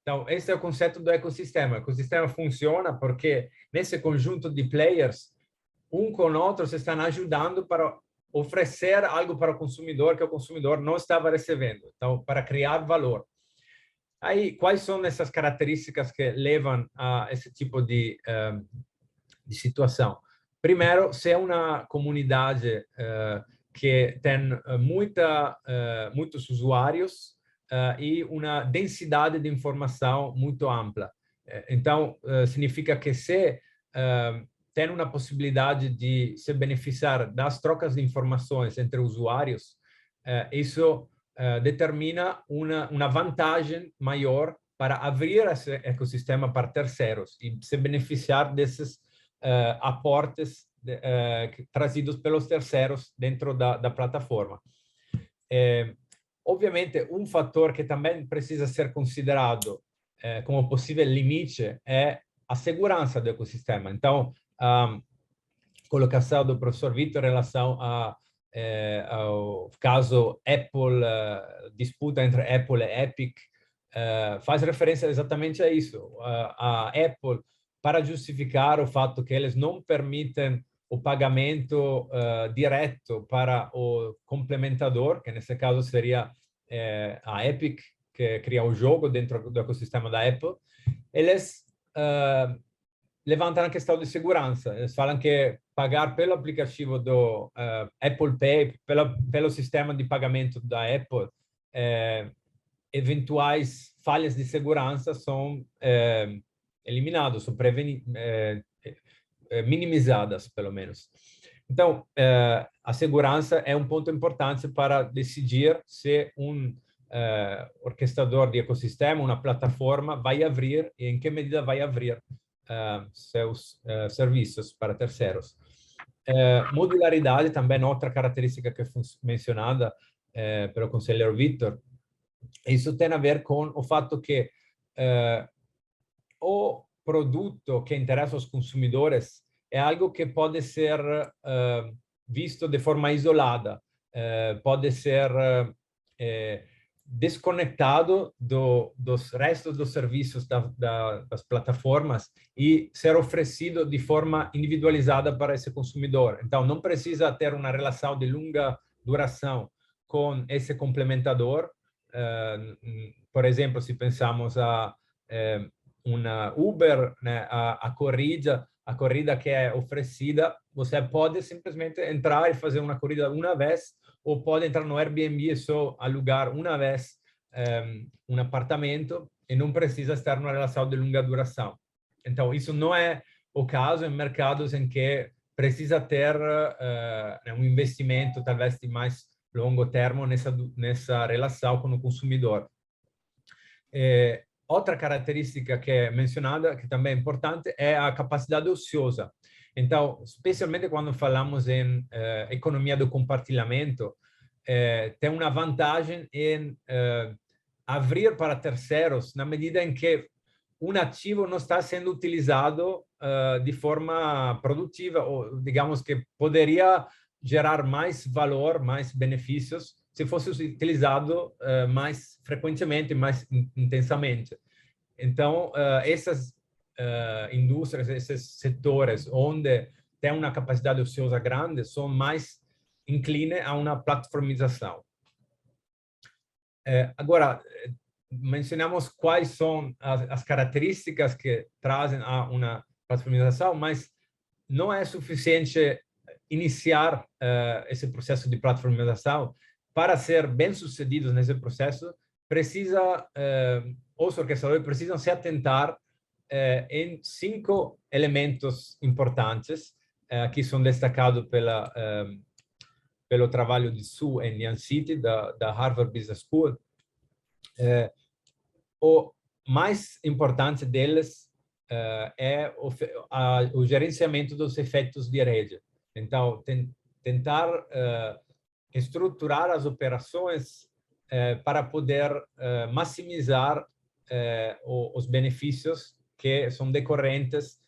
Então, esse é o conceito do ecossistema. O ecossistema funciona porque nesse conjunto de players, um com o outro, se estão ajudando para oferecer algo para o consumidor que o consumidor não estava recebendo. Então, para criar valor. Aí, quais são essas características que levam a esse tipo de situação? Primeiro, se é uma comunidade que tem muitos usuários e uma densidade de informação muito ampla. Então, significa que se tem uma possibilidade de se beneficiar das trocas de informações entre usuários, isso determina uma vantagem maior para abrir esse ecossistema para terceiros e se beneficiar desses aportes trazidos pelos terceiros dentro da plataforma. Obviamente, um fator que também precisa ser considerado como possível limite é a segurança do ecossistema. Então, a colocação do professor Vitor em relação ao caso Apple, disputa entre Apple e Epic, faz referência exatamente a isso. A Apple, para justificar o fato que eles não permitem o pagamento direto para o complementador, que nesse caso seria a Epic, que cria o jogo dentro do ecossistema da Apple, eles levantam a questão de segurança. Eles falam que pagar pelo aplicativo do Apple Pay, pelo sistema de pagamento da Apple, eventuais falhas de segurança são eliminadas, são minimizadas, pelo menos. Então, a segurança é um ponto importante para decidir se um orquestrador de ecossistema, uma plataforma, vai abrir e em que medida vai abrir seus serviços para terceiros. Modularidade também é outra característica que foi mencionada pelo conselheiro Vitor. Isso tem a ver com o fato que o produto que interessa aos consumidores é algo que pode ser visto de forma isolada, pode ser desconectado dos restos dos serviços das plataformas e ser oferecido de forma individualizada para esse consumidor. Então, não precisa ter uma relação de longa duração com esse complementador. Por exemplo, se pensamos a uma Uber, né, a corrida que é oferecida, você pode simplesmente entrar e fazer uma corrida uma vez, ou pode entrar no Airbnb e só alugar uma vez um apartamento e não precisa estar numa relação de longa duração. Então, isso não é o caso em mercados em que precisa ter um investimento, talvez de mais longo termo, nessa relação com o consumidor. Outra característica que é mencionada, que também é importante, é a capacidade ociosa. Então, especialmente quando falamos em economia do compartilhamento, tem uma vantagem em abrir para terceiros na medida em que um ativo não está sendo utilizado de forma produtiva, ou digamos que poderia gerar mais valor, mais benefícios, se fosse utilizado mais frequentemente, mais intensamente. Então, essas indústrias, esses setores onde tem uma capacidade ociosa grande, são mais inclinados a uma platformização. Agora, mencionamos quais são as características que trazem a uma plataformização, mas não é suficiente iniciar esse processo de plataformização. Para ser bem-sucedidos nesse processo, os orquestradores precisam se atentar em 5 elementos importantes, que são destacados pelo trabalho de Sue e Lian City, da Harvard Business School. O mais importante deles é o gerenciamento dos efeitos de rede. Então, tentar estruturar as operações para poder maximizar os benefícios que são decorrentes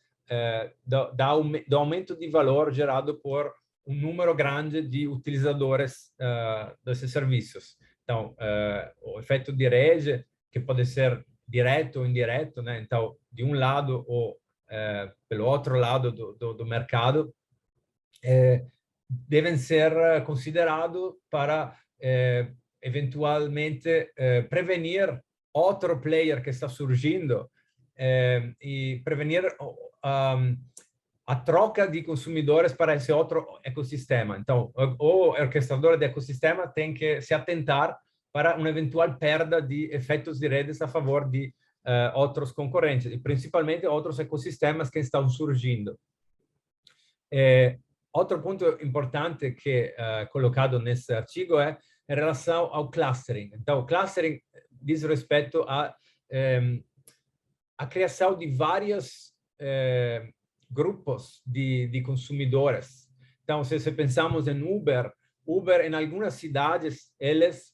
do aumento de valor gerado por um número grande de utilizadores desses serviços. Então, o efeito de rede, que pode ser direto ou indireto, né? Então, de um lado ou pelo outro lado do mercado, devem ser considerados para eventualmente prevenir outro player que está surgindo e prevenir a troca de consumidores para esse outro ecossistema. Então, o orquestrador de ecossistema tem que se atentar para uma eventual perda de efeitos de redes a favor de outros concorrentes, e principalmente outros ecossistemas que estão surgindo. Outro ponto importante que é colocado nesse artigo é em relação ao clustering. Então, o clustering diz respeito à criação de vários grupos de consumidores. Então, se pensamos em Uber, em algumas cidades, eles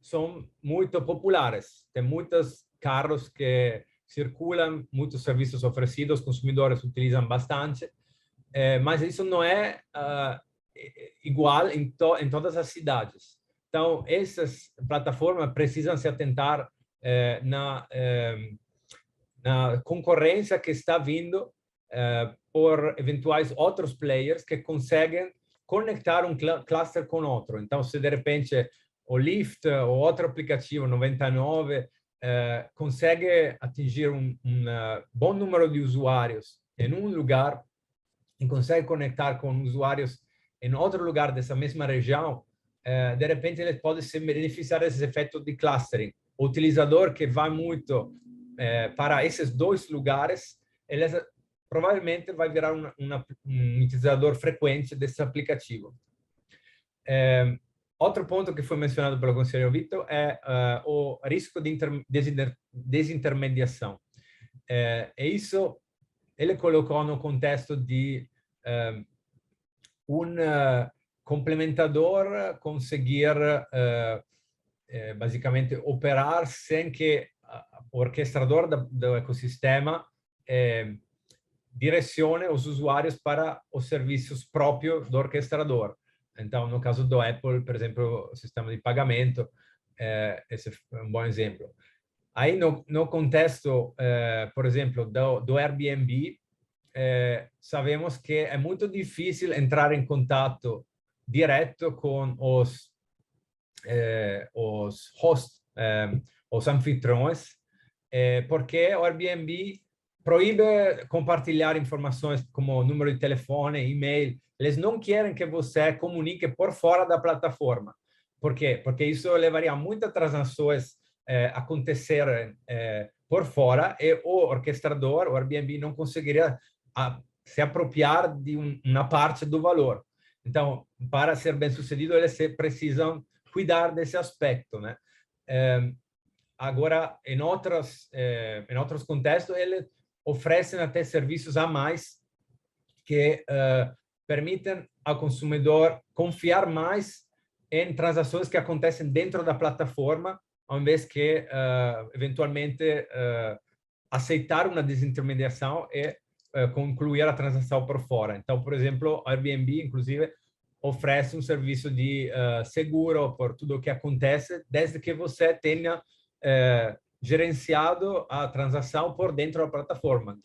são muito populares. Tem muitos carros que circulam, muitos serviços oferecidos, os consumidores utilizam bastante. Mas isso não é igual em todas as cidades. Então, essas plataformas precisam se atentar na concorrência que está vindo por eventuais outros players que conseguem conectar um cluster com outro. Então, se de repente o Lyft ou outro aplicativo 99 consegue atingir um bom número de usuários em um lugar e consegue conectar com usuários em outro lugar dessa mesma região, de repente eles podem se beneficiar desses efeitos de clustering. O utilizador que vai muito para esses 2 lugares, ele provavelmente vai virar um utilizador frequente desse aplicativo. Outro ponto que foi mencionado pelo conselheiro Vitor é o risco de desintermediação. E isso ele colocou no contexto de complementador conseguir basicamente operar sem que o orquestrador do ecossistema direcione os usuários para os serviços próprios do orquestrador. Então, no caso do Apple, por exemplo, o sistema de pagamento, esse é um bom exemplo. Aí, no contexto, por exemplo, do Airbnb, sabemos que é muito difícil entrar em contato direto com os hosts, os anfitriões, porque o Airbnb proíbe compartilhar informações como número de telefone, e-mail. Eles não querem que você comunique por fora da plataforma. Por quê? Porque isso levaria a muitas transações acontecerem por fora e o orquestrador, o Airbnb, não conseguiria se apropriar de uma parte do valor. Então, para ser bem-sucedido, eles precisam cuidar desse aspecto, né? Agora, em outros contextos, eles oferecem até serviços a mais que permitem ao consumidor confiar mais em transações que acontecem dentro da plataforma, ao invés que, eventualmente, aceitar uma desintermediação e concluir a transação por fora. Então, por exemplo, a Airbnb, inclusive, oferece um serviço de seguro por tudo o que acontece, desde que você tenha gerenciado a transação por dentro da plataforma.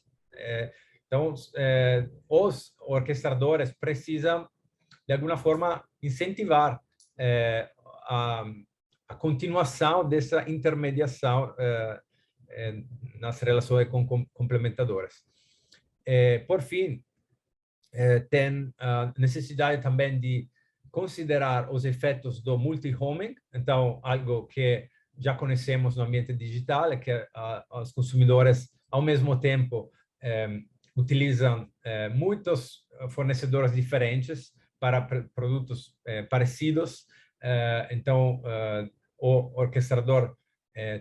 Então, os orquestradores precisam, de alguma forma, incentivar a continuação dessa intermediação nas relações com complementadoras. Por fim, tem a necessidade também de considerar os efeitos do multi-homing, então algo que já conhecemos no ambiente digital, é que os consumidores, ao mesmo tempo, utilizam muitos fornecedores diferentes para produtos parecidos. Então, o orquestrador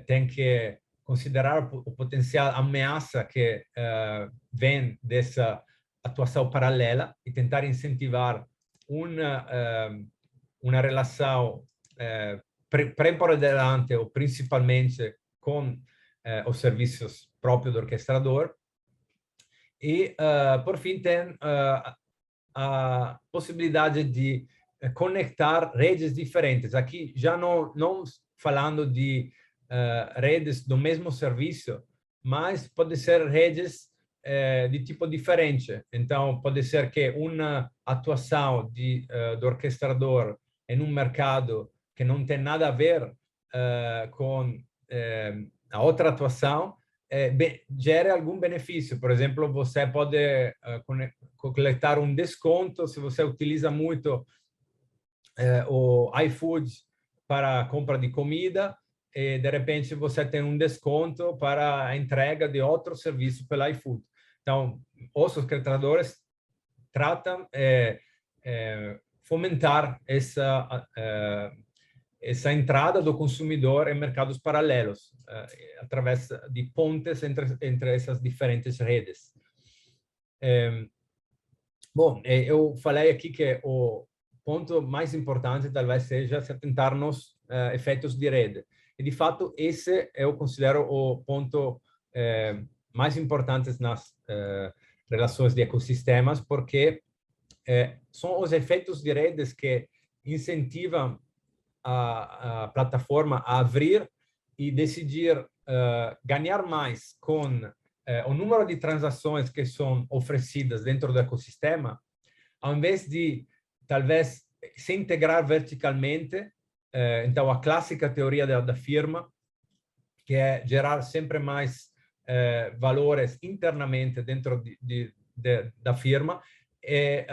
tem que considerar o potencial ameaça que vem dessa atuação paralela e tentar incentivar uma relação preponderante ou principalmente com os serviços próprios do orquestrador. E, por fim, tem a possibilidade de conectar redes diferentes. Aqui, já não falando de redes do mesmo serviço, mas pode ser redes de tipo diferente. Então, pode ser que uma atuação do orquestrador em um mercado que não tem nada a ver com a outra atuação gere algum benefício. Por exemplo, você pode coletar um desconto se você utiliza muito o iFood para a compra de comida, e de repente você tem um desconto para a entrega de outro serviço pelo iFood. Então, os orquestradores tratam fomentar essa entrada do consumidor em mercados paralelos, através de pontes entre essas diferentes redes. Bom, eu falei aqui que o ponto mais importante talvez seja se atentar nos efeitos de rede. E, de fato, esse eu considero o ponto mais importante nas relações de ecossistemas, porque são os efeitos de redes que incentivam a plataforma a abrir e decidir ganhar mais com o número de transações que são oferecidas dentro do ecossistema, ao invés de, talvez, se integrar verticalmente. Então, a clássica teoria da firma, que é gerar sempre mais valores internamente dentro da firma, e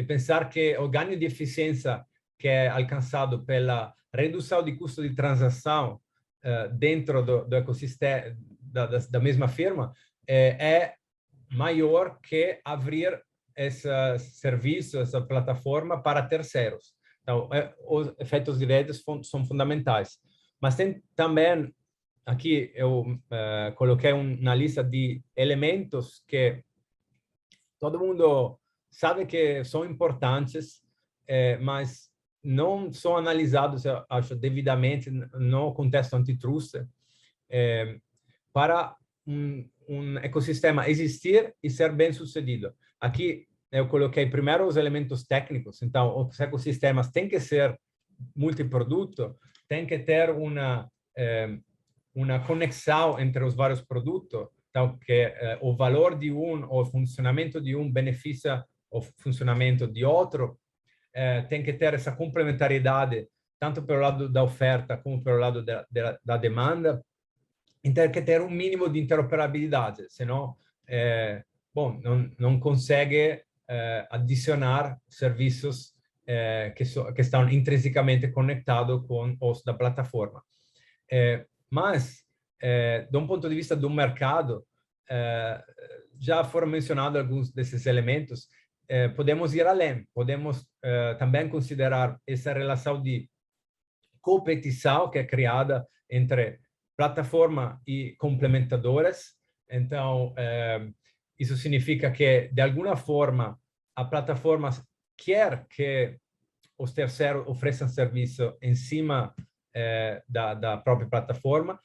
pensar que o ganho de eficiência que é alcançado pela redução de custo de transação dentro do ecossistema da mesma firma é maior que abrir esse serviço, essa plataforma para terceiros. Então, os efeitos de redes são fundamentais. Mas tem também, aqui eu coloquei uma lista de elementos que todo mundo sabe que são importantes, mas não são analisados, eu acho, devidamente no contexto antitrust, para um ecossistema existir e ser bem sucedido. Aqui eu coloquei primeiro os elementos técnicos. Então, os ecossistemas têm que ser multiproduto, tem que ter uma conexão entre os vários produtos, então que o valor de o funcionamento de beneficia o funcionamento de outro, tem que ter essa complementariedade, tanto pelo lado da oferta como pelo lado da demanda, e tem que ter um mínimo de interoperabilidade, senão, bom, não consegue adicionar serviços que estão intrinsecamente conectados com os da plataforma. Mas, de um ponto de vista do mercado, já foram mencionados alguns desses elementos. Podemos ir além, podemos também considerar essa relação de competição que é criada entre plataforma e complementadoras. Então, isso significa que, de alguma forma, a plataforma quer que os terceiros ofereçam serviço em cima da própria plataforma,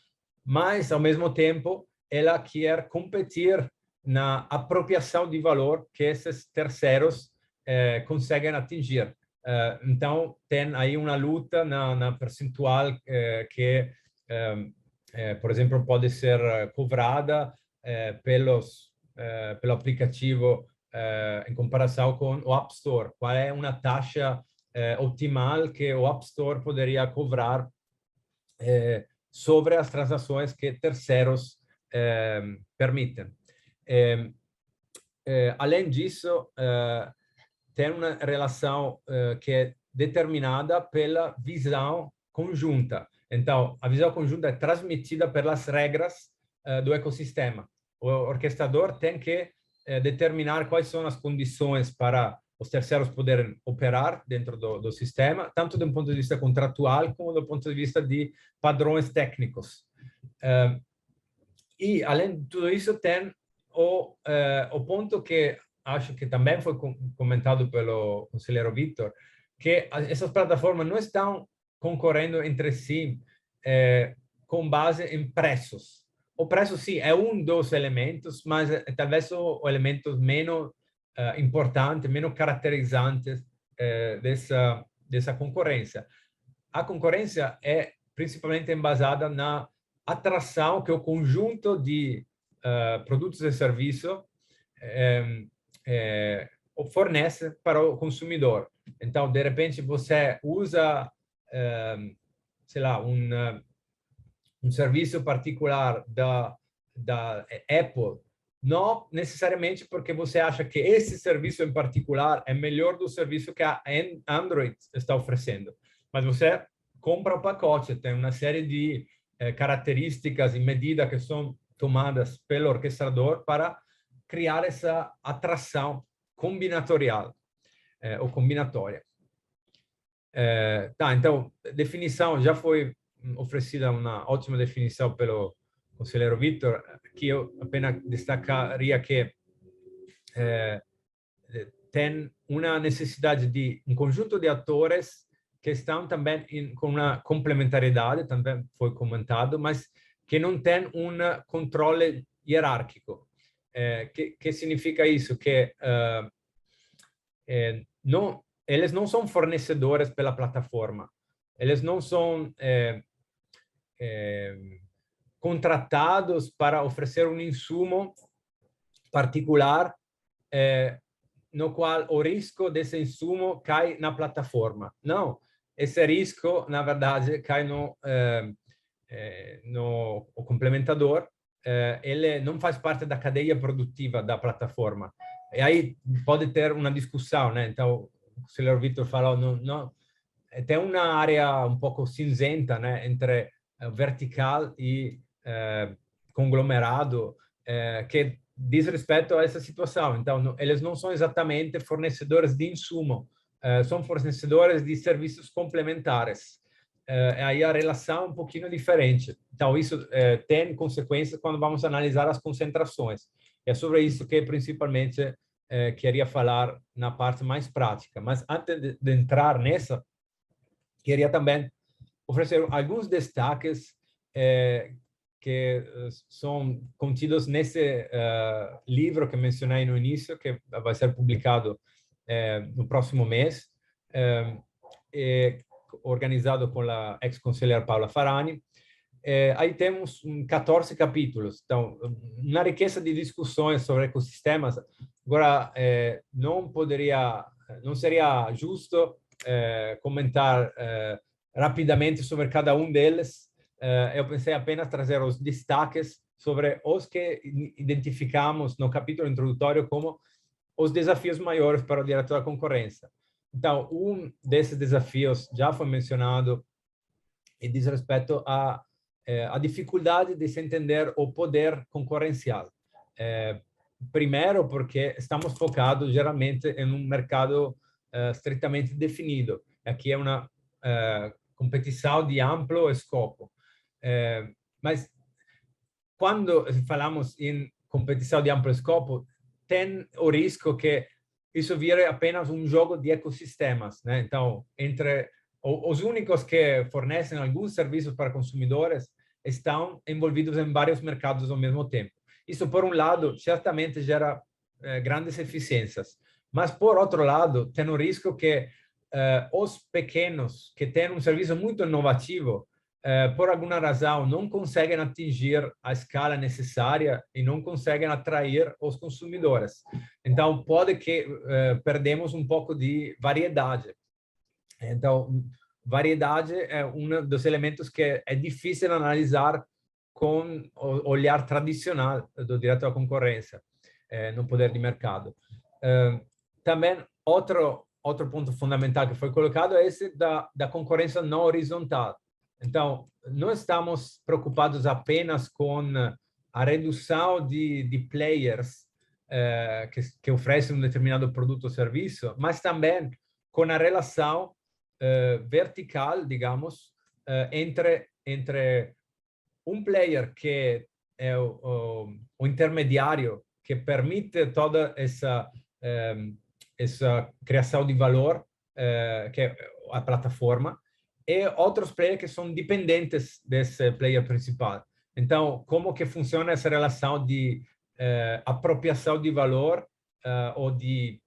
mas, ao mesmo tempo, ela quer competir na apropriação de valor que esses terceiros conseguem atingir. Então, tem aí uma luta na percentual que, por exemplo, pode ser cobrada pelo aplicativo em comparação com o App Store. Qual é uma taxa optimal que o App Store poderia cobrar sobre as transações que terceiros permitem. Além disso, tem uma relação que é determinada pela visão conjunta. Então, a visão conjunta é transmitida pelas regras do ecossistema. O orquestrador tem que determinar quais são as condições para os terceiros poderem operar dentro do sistema, tanto do ponto de vista contratual como do ponto de vista de padrões técnicos. E, além de tudo isso, tem o ponto que acho que também foi comentado pelo conselheiro Victor, que essas plataformas não estão concorrendo entre si com base em preços. O preço, sim, é um dos elementos, mas talvez o elemento menos importante, menos caracterizante dessa concorrência. A concorrência é principalmente embasada na atração que o conjunto de produtos e serviços fornece para o consumidor. Então, de repente, você usa, sei lá, um serviço particular da Apple, não necessariamente porque você acha que esse serviço em particular é melhor do serviço que a Android está oferecendo, mas você compra o pacote, tem uma série de características e medidas que são tomadas pelo orquestrador para criar essa atração combinatorial ou combinatória. Então, definição, já foi oferecida uma ótima definição pelo conselheiro Victor, que eu apenas destacaria que tem uma necessidade de um conjunto de atores que estão também com uma complementariedade, também foi comentado, mas que não tem um controle hierárquico. Que significa isso? Que eles não são fornecedores pela plataforma, eles não são contratados para oferecer um insumo particular no qual o risco desse insumo cai na plataforma. Não, esse risco, na verdade, cai no complementador. Ele não faz parte da cadeia produtiva da plataforma. E aí pode ter uma discussão, né? Então, o senhor Victor falou, não, tem uma área um pouco cinzenta, né, entre vertical e conglomerado, que diz respeito a essa situação. Então, eles não são exatamente fornecedores de insumo, são fornecedores de serviços complementares. Aí a relação é um pouquinho diferente. Então, isso tem consequências quando vamos analisar as concentrações. É sobre isso que, principalmente, queria falar na parte mais prática. Mas, antes de entrar nessa, queria também oferecer alguns destaques que são contidos nesse livro que mencionei no início, que vai ser publicado no próximo mês, organizado com a ex-conselheira Paula Farani. Aí temos 14 capítulos, então, uma riqueza de discussões sobre ecossistemas. Agora, não seria justo comentar rapidamente sobre cada um deles. Eu pensei apenas trazer os destaques sobre os que identificamos no capítulo introdutório como os desafios maiores para o diretor da concorrência. Então, um desses desafios já foi mencionado e diz respeito à dificuldade de se entender o poder concorrencial. Primeiro, porque estamos focados geralmente em um mercado estritamente definido. Aqui é uma competição de amplo escopo. Mas quando falamos em competição de amplo escopo, tem o risco que isso vire apenas um jogo de ecossistemas, né? Então, entre os únicos que fornecem alguns serviços para consumidores estão envolvidos em vários mercados ao mesmo tempo. Isso, por um lado, certamente gera grandes eficiências, mas, por outro lado, tem o risco que os pequenos, que têm um serviço muito inovativo, por alguma razão, não conseguem atingir a escala necessária e não conseguem atrair os consumidores. Então, pode que perdemos um pouco de variedade. Então, variedade é um dos elementos que é difícil analisar com o olhar tradicional do direito à concorrência, no poder de mercado. Também outro ponto fundamental que foi colocado é esse da concorrência não horizontal. Então, não estamos preocupados apenas com a redução de players que oferecem um determinado produto ou serviço, mas também com a relação vertical, digamos, entre um player que é o intermediário que permite toda essa criação de valor, que é a plataforma, e outros players que são dependentes desse player principal. Então, como que funciona essa relação de apropriação de valor ou de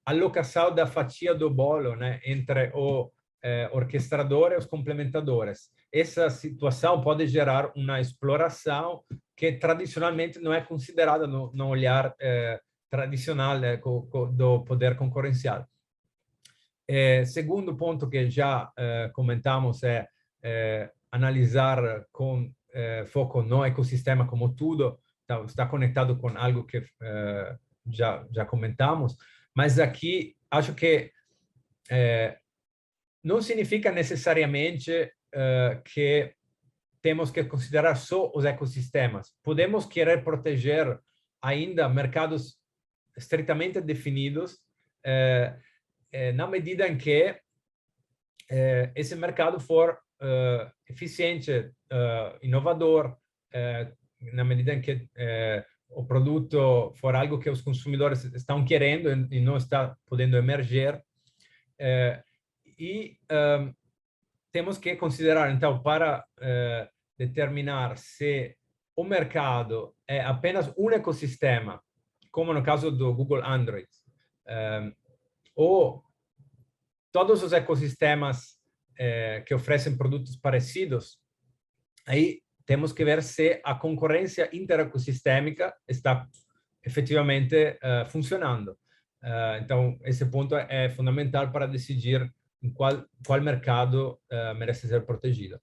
alocação da fatia do bolo, né, entre o orquestrador e os complementadores. Essa situação pode gerar uma exploração que tradicionalmente não é considerada no olhar tradicional do poder concorrencial. Segundo ponto que já comentamos é analisar com foco no ecossistema como tudo está conectado com algo que já comentamos, mas aqui acho que não significa necessariamente que temos que considerar só os ecossistemas. Podemos querer proteger ainda mercados estritamente definidos na medida em que esse mercado for eficiente, inovador, na medida em que o produto for algo que os consumidores estão querendo e não está podendo emergir. Temos que considerar, então, para determinar se o mercado é apenas um ecossistema, como no caso do Google Android, ou todos os ecossistemas que oferecem produtos parecidos, aí temos que ver se a concorrência interecossistêmica está efetivamente funcionando. Então, esse ponto é fundamental para decidir em qual mercado merece ser protegido.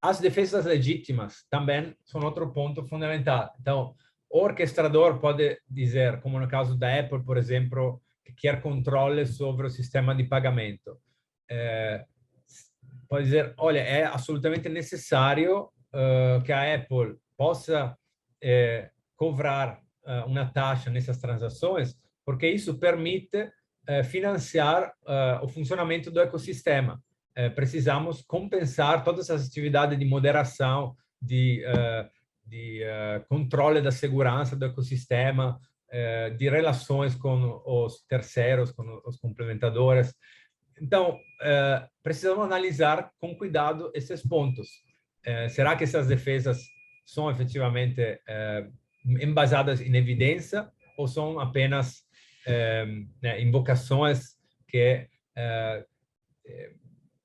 As defesas legítimas também são outro ponto fundamental. Então, o orquestrador pode dizer, como no caso da Apple, por exemplo, que quer controle sobre o sistema de pagamento. Pode dizer, olha, é absolutamente necessário que a Apple possa cobrar uma taxa nessas transações, porque isso permite financiar o funcionamento do ecossistema. Precisamos compensar todas as atividades de moderação, de controle da segurança do ecossistema, de relações com os terceiros, com os complementadores. Então, precisamos analisar com cuidado esses pontos. Será que essas defesas são efetivamente embasadas em evidência ou são apenas invocações que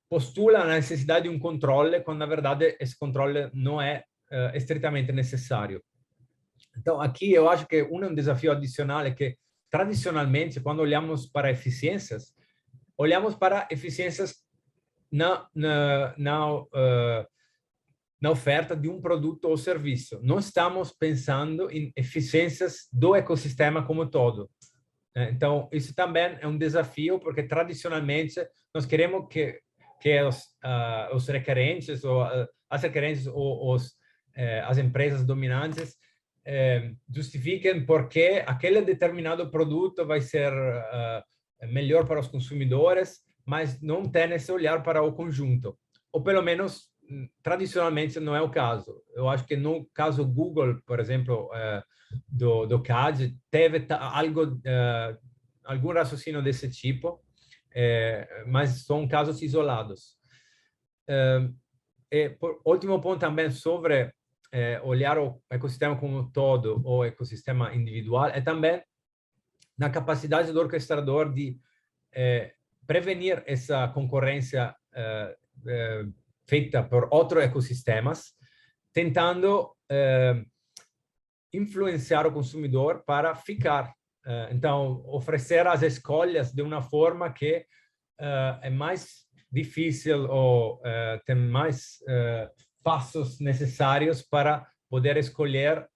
postulam a necessidade de um controle, quando, na verdade, esse controle não é estritamente necessário? Então, aqui eu acho que um desafio adicional é que, tradicionalmente, quando olhamos para eficiências, olhamos para eficiências na oferta de um produto ou serviço. Não estamos pensando em eficiências do ecossistema como todo. Então, isso também é um desafio, porque tradicionalmente nós queremos que os requerentes, ou as requerentes, ou as empresas dominantes justifiquem porque aquele determinado produto vai ser melhor para os consumidores, mas não tem esse olhar para o conjunto. Ou pelo menos, tradicionalmente, não é o caso. Eu acho que no caso Google, por exemplo, do CAD, teve algum raciocínio desse tipo, mas são casos isolados. Último ponto também sobre olhar o ecossistema como um todo ou o ecossistema individual é também na capacidade do orquestrador de prevenir essa concorrência feita por outros ecossistemas, tentando influenciar o consumidor para ficar. Então, oferecer as escolhas de uma forma que é mais difícil ou tem mais passos necessários para poder escolher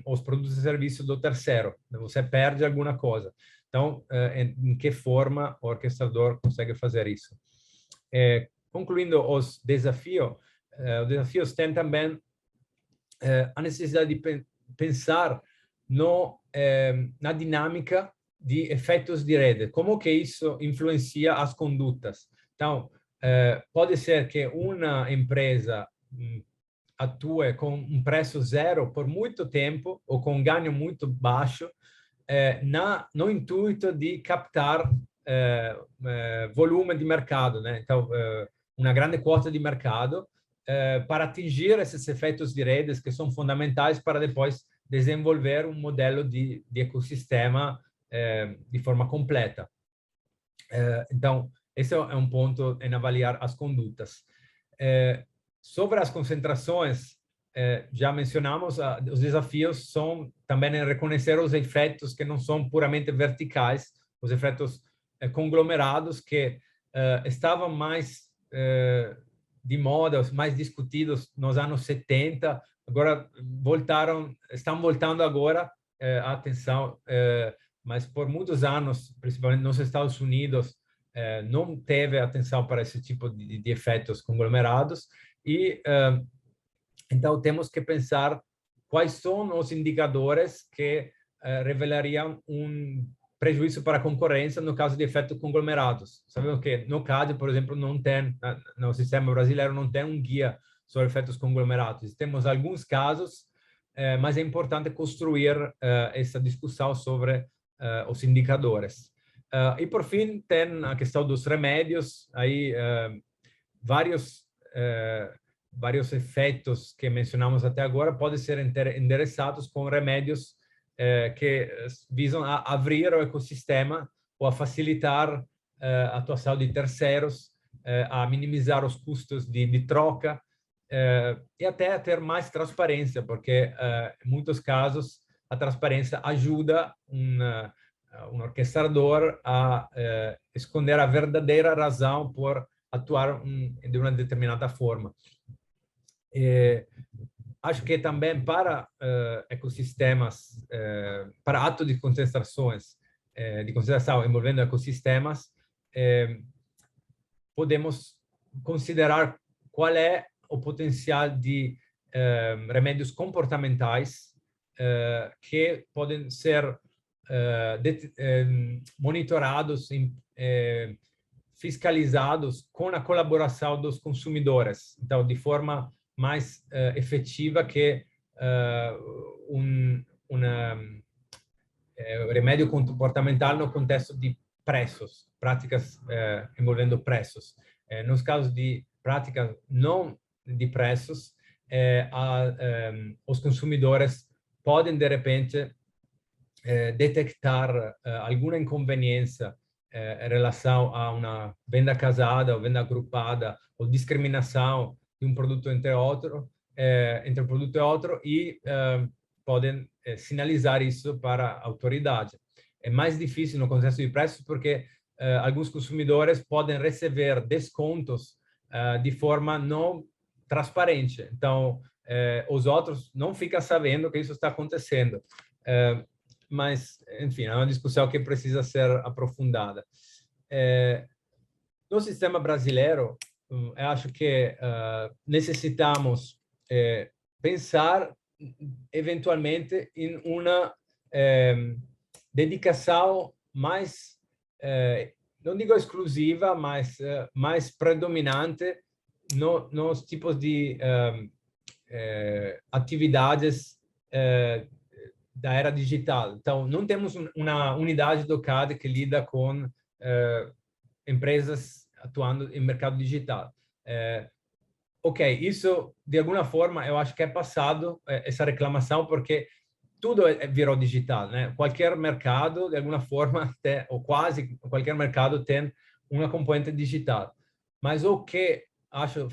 os produtos e serviços do terceiro. Você perde alguma coisa. Então, em que forma o orquestrador consegue fazer isso? Concluindo os desafios têm também a necessidade de pensar na dinâmica de efeitos de rede, como que isso influencia as condutas. Então, pode ser que uma empresa atue com um preço zero por muito tempo ou com um ganho muito baixo, no intuito de captar volume de mercado, né? Então, uma grande quota de mercado para atingir esses efeitos de redes que são fundamentais para depois desenvolver um modelo de ecossistema de forma completa. Então, esse é um ponto em avaliar as condutas. Sobre as concentrações, já mencionamos, os desafios são também em reconhecer os efeitos que não são puramente verticais, os efeitos conglomerados que estavam mais de moda, mais discutidos nos anos 70, agora estão voltando agora a atenção, mas por muitos anos, principalmente nos Estados Unidos, não teve atenção para esse tipo de efeitos conglomerados e então temos que pensar quais são os indicadores que revelariam um prejuízo para a concorrência no caso de efeitos conglomerados. Sabemos que no CADE, por exemplo, não tem, no sistema brasileiro, não tem um guia sobre efeitos conglomerados. Temos alguns casos, mas é importante construir essa discussão sobre os indicadores. E, por fim, tem a questão dos remédios, aí vários efeitos que mencionamos até agora podem ser endereçados com remédios que visam a abrir o ecossistema ou a facilitar a atuação de terceiros, a minimizar os custos de troca e até a ter mais transparência, porque em muitos casos a transparência ajuda um orquestrador a esconder a verdadeira razão por atuar de uma determinada forma. Acho que também para ecossistemas, para atos de concentrações, de concentração envolvendo ecossistemas, podemos considerar qual é o potencial de remédios comportamentais que podem ser monitorados, fiscalizados com a colaboração dos consumidores. Então, de forma mais efetiva que remédio comportamental no contexto de preços, práticas envolvendo preços. Nos casos de práticas não de preços, os consumidores podem, de repente, detectar alguma inconveniência em relação a uma venda casada ou venda agrupada ou discriminação de um produto entre um produto e outro e podem sinalizar isso para a autoridade. É mais difícil no contexto de preços porque alguns consumidores podem receber descontos de forma não transparente. Então, os outros não ficam sabendo que isso está acontecendo. Mas, enfim, é uma discussão que precisa ser aprofundada. No sistema brasileiro, eu acho que necessitamos pensar, eventualmente, em uma dedicação mais, não digo exclusiva, mas mais predominante nos tipos de atividades da era digital. Então, não temos uma unidade do CADE que lida com empresas atuando em mercado digital. Ok, isso, de alguma forma, eu acho que é passado essa reclamação, porque tudo virou digital, né? Qualquer mercado, de alguma forma, ou quase qualquer mercado tem uma componente digital. Mas o que acho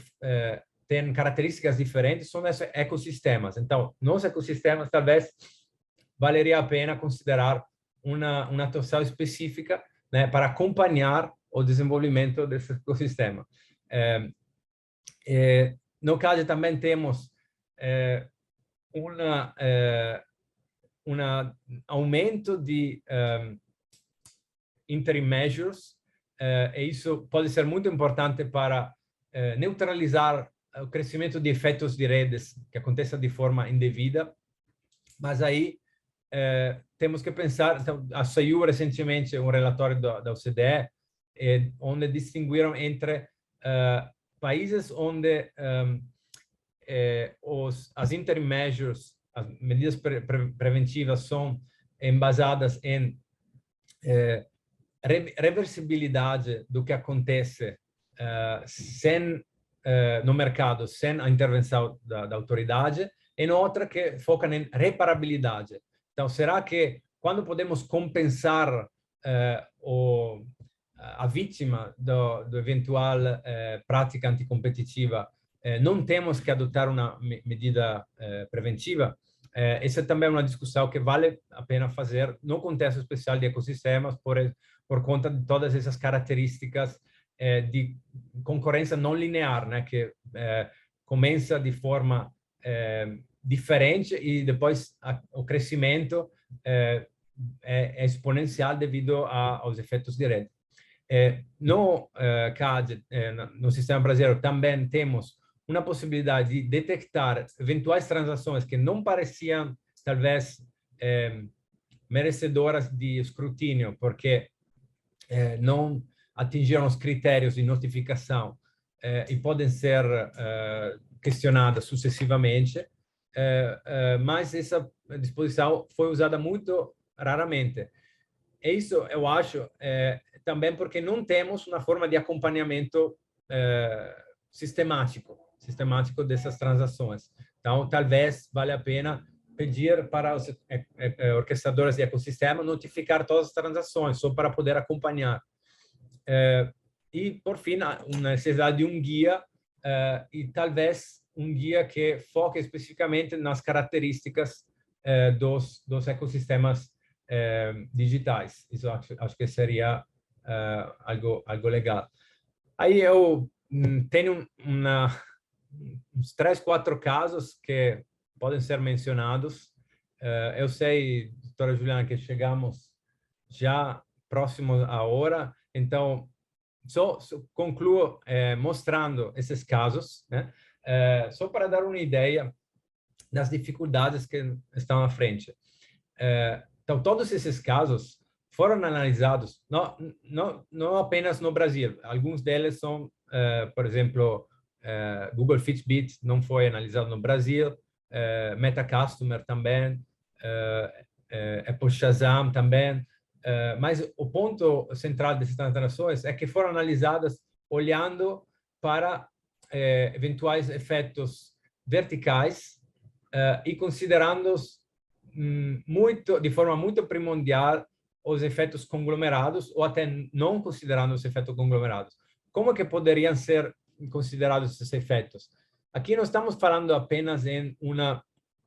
tem características diferentes são esses ecossistemas. Então, nos ecossistemas, talvez, valeria a pena considerar uma atuação específica, né, para acompanhar o desenvolvimento desse ecossistema. No CADE também temos um aumento de interim measures, e isso pode ser muito importante para neutralizar o crescimento de efeitos de redes que aconteça de forma indevida, mas aí temos que pensar, então, saiu recentemente um relatório da OCDE, onde distinguiram entre países onde as interim measures, as medidas preventivas são embasadas em reversibilidade do que acontece no mercado, sem a intervenção da autoridade, e outra que foca em reparabilidade. Então, será que quando podemos compensar a vítima do eventual prática anticompetitiva, não temos que adotar uma medida preventiva? Essa também é uma discussão que vale a pena fazer no contexto especial de ecossistemas, por conta de todas essas características de concorrência não linear, né, que começa de forma diferente e depois o crescimento é exponencial devido aos efeitos de rede. No CAD, no sistema brasileiro, também temos uma possibilidade de detectar eventuais transações que não pareciam, talvez, merecedoras de escrutínio, porque não atingiram os critérios de notificação e podem ser questionadas sucessivamente, mas essa disposição foi usada muito raramente. E isso, eu acho, também porque não temos uma forma de acompanhamento sistemático dessas transações. Então, talvez valha a pena pedir para os orquestradores de ecossistema notificar todas as transações, só para poder acompanhar. E, por fim, uma necessidade de um guia, e talvez um guia que foque especificamente nas características dos ecossistemas digitais. Isso acho que seria algo legal. Aí eu tenho uns 3, 4 casos que podem ser mencionados. Eu sei, doutora Juliana, que chegamos já próximo à hora, então só concluo mostrando esses casos, né? Só para dar uma ideia das dificuldades que estão à frente. Então, todos esses casos foram analisados, não apenas no Brasil. Alguns deles são, por exemplo, Google Fitbit não foi analisado no Brasil, Meta Customer também, Apple Shazam também, mas o ponto central dessas transações é que foram analisadas olhando para eventuais efeitos verticais e considerando-os de forma muito primordial os efeitos conglomerados, ou até não considerando os efeitos conglomerados. Como que poderiam ser considerados esses efeitos? Aqui não estamos falando apenas em uma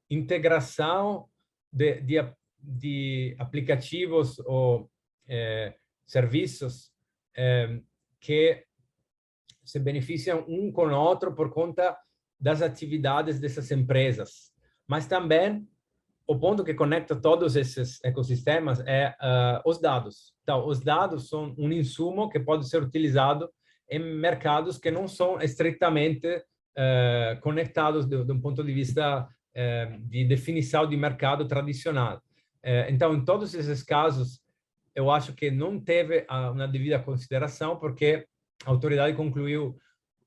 integração de aplicativos ou serviços que se beneficiam um com o outro por conta das atividades dessas empresas, mas também o ponto que conecta todos esses ecossistemas é os dados. Então, os dados são um insumo que pode ser utilizado em mercados que não são estritamente conectados de um ponto de vista de definição de mercado tradicional. Então, em todos esses casos, eu acho que não teve uma devida consideração, porque a autoridade concluiu,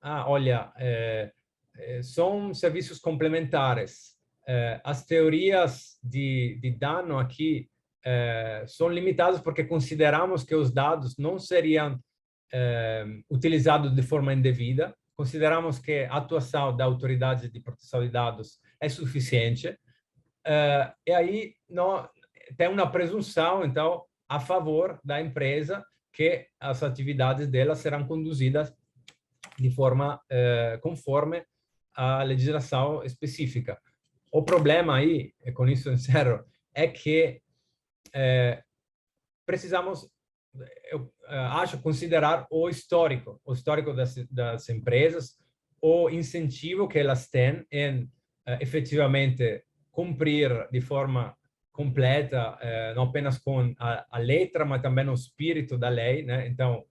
olha, são serviços complementares. As teorias de dano aqui são limitadas porque consideramos que os dados não seriam utilizados de forma indevida, consideramos que a atuação da autoridade de proteção de dados é suficiente, e aí tem uma presunção, então, a favor da empresa que as atividades dela serão conduzidas de forma conforme a legislação específica. O problema aí, e com isso encerro, é que precisamos eu acho considerar o histórico das empresas, o incentivo que elas têm em efetivamente cumprir de forma completa, não apenas com a letra, mas também o espírito da lei, né? Então,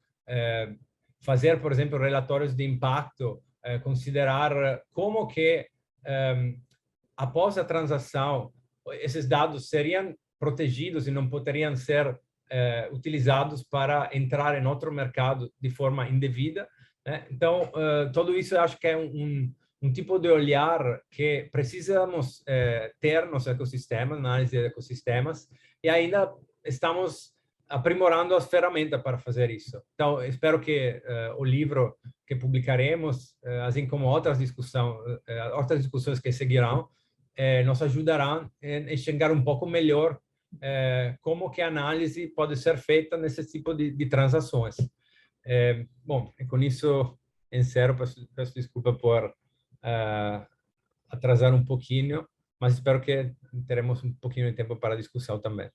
fazer, por exemplo, relatórios de impacto, considerar como que, após a transação, esses dados seriam protegidos e não poderiam ser utilizados para entrar em outro mercado de forma indevida, né? Então, tudo isso eu acho que é um tipo de olhar que precisamos ter nos ecossistemas, na análise de ecossistemas, e ainda estamos aprimorando as ferramentas para fazer isso. Então, espero que o livro que publicaremos, assim como outras discussões que seguirão, nos ajudarão a enxergar um pouco melhor como que a análise pode ser feita nesse tipo de transações. Bom, com isso encerro, peço desculpa por atrasar um pouquinho, mas espero que teremos um pouquinho de tempo para a discussão também.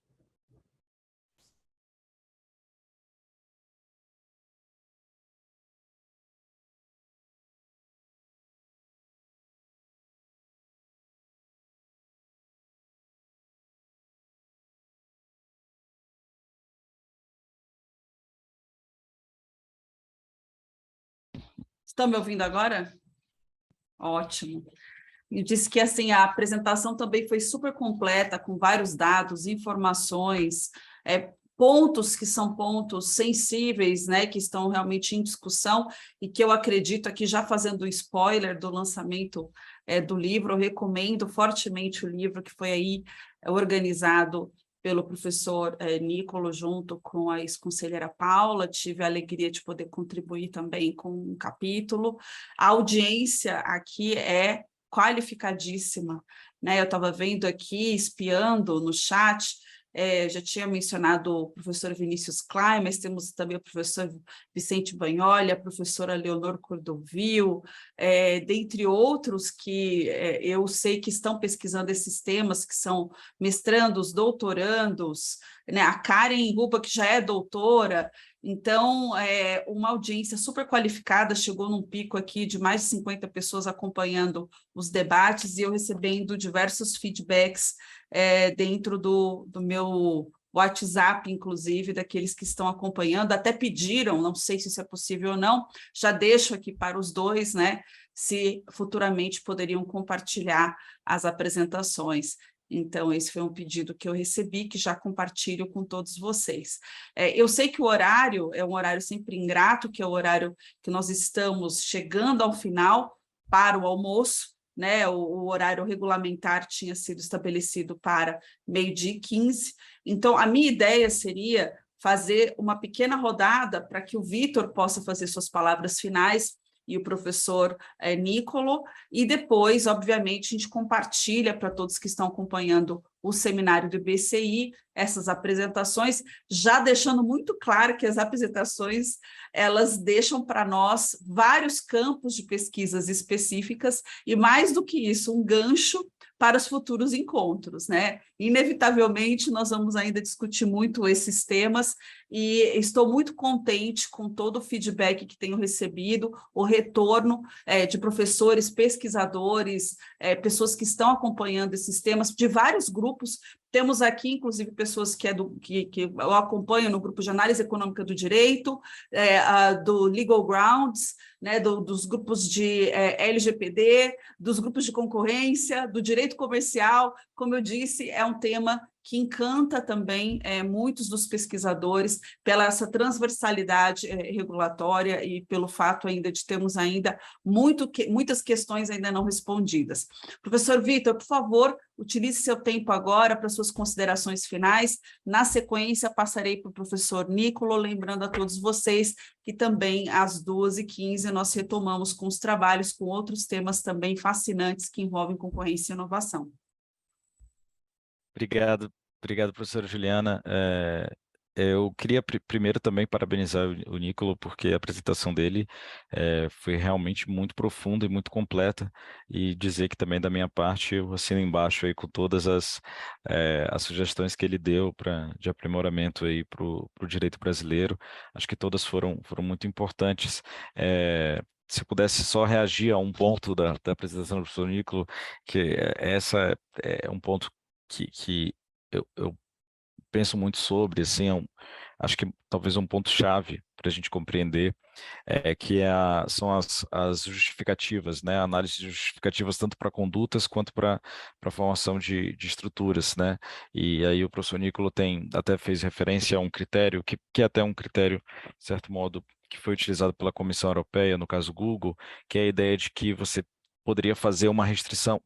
Estão me ouvindo agora? Ótimo. Eu disse que assim a apresentação também foi super completa, com vários dados, informações, pontos que são pontos sensíveis, né, que estão realmente em discussão e que eu acredito aqui, já fazendo o spoiler do lançamento do livro, eu recomendo fortemente o livro que foi aí organizado pelo professor Nicolo, junto com a ex-conselheira Paula. Tive a alegria de poder contribuir também com um capítulo. A audiência aqui é qualificadíssima, né? Eu estava vendo aqui, espiando no chat, já tinha mencionado o professor Vinícius Klein, mas temos também o professor Vicente Bagnoli, a professora Leonor Cordovil, dentre outros que eu sei que estão pesquisando esses temas, que são mestrandos, doutorandos, né? A Karen Ruba, que já é doutora. Então, uma audiência super qualificada, chegou num pico aqui de mais de 50 pessoas acompanhando os debates e eu recebendo diversos feedbacks dentro do meu WhatsApp, inclusive, daqueles que estão acompanhando, até pediram, não sei se isso é possível ou não, já deixo aqui para os dois, né, se futuramente poderiam compartilhar as apresentações. Então, esse foi um pedido que eu recebi, que já compartilho com todos vocês. Eu sei que o horário é um horário sempre ingrato, que é o horário que nós estamos chegando ao final para o almoço, né? O horário regulamentar tinha sido estabelecido para 12h15. Então, a minha ideia seria fazer uma pequena rodada para que o Vitor possa fazer suas palavras finais e o professor Nicolo, e depois, obviamente, a gente compartilha para todos que estão acompanhando o seminário do IBCI, essas apresentações, já deixando muito claro que as apresentações, elas deixam para nós vários campos de pesquisas específicas, e mais do que isso, um gancho para os futuros encontros, né? Inevitavelmente, nós vamos ainda discutir muito esses temas, e estou muito contente com todo o feedback que tenho recebido, o retorno de professores, pesquisadores, pessoas que estão acompanhando esses temas, de vários grupos. Temos aqui, inclusive, pessoas que eu acompanho no grupo de análise econômica do direito, do Legal Grounds, né, dos grupos de LGPD, dos grupos de concorrência, do direito comercial. Como eu disse, é um tema que encanta também muitos dos pesquisadores pela essa transversalidade regulatória e pelo fato ainda de termos ainda muitas questões ainda não respondidas. Professor Vitor, por favor, utilize seu tempo agora para suas considerações finais. Na sequência, passarei para o professor Nicolo, lembrando a todos vocês que também às 12h15 nós retomamos com os trabalhos, com outros temas também fascinantes que envolvem concorrência e inovação. Obrigado, professora Juliana. eu queria primeiro também parabenizar o Nicolo, porque a apresentação dele foi realmente muito profunda e muito completa, e dizer que também da minha parte eu assino embaixo aí com todas as sugestões que ele deu de aprimoramento aí para o direito brasileiro. Acho que todas foram muito importantes. Se eu pudesse só reagir a um ponto da apresentação do professor Nicolo, que essa é um ponto que eu penso muito sobre, assim, acho que talvez um ponto-chave para a gente compreender que são as justificativas, né? A análise de justificativas tanto para condutas quanto para a formação de estruturas, né? E aí o professor Nicolo até fez referência a um critério que é até um critério, de certo modo, que foi utilizado pela Comissão Europeia, no caso Google, que é a ideia de que você poderia fazer uma restrição,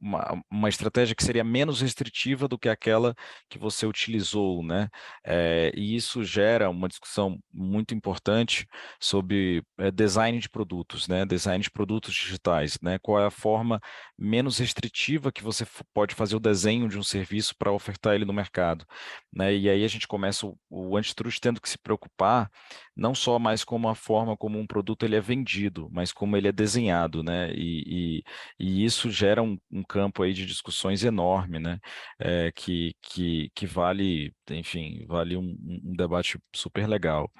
uma estratégia que seria menos restritiva do que aquela que você utilizou, né? E isso gera uma discussão muito importante sobre design de produtos, né? Design de produtos digitais, né? Qual é a forma menos restritiva que você pode fazer o desenho de um serviço para ofertar ele no mercado, né? E aí a gente começa o antitrust tendo que se preocupar não só mais com a forma como um produto ele é vendido, mas como ele é desenhado, né? E isso gera um campo aí de discussões enorme, né? Que vale, enfim, vale um debate super legal.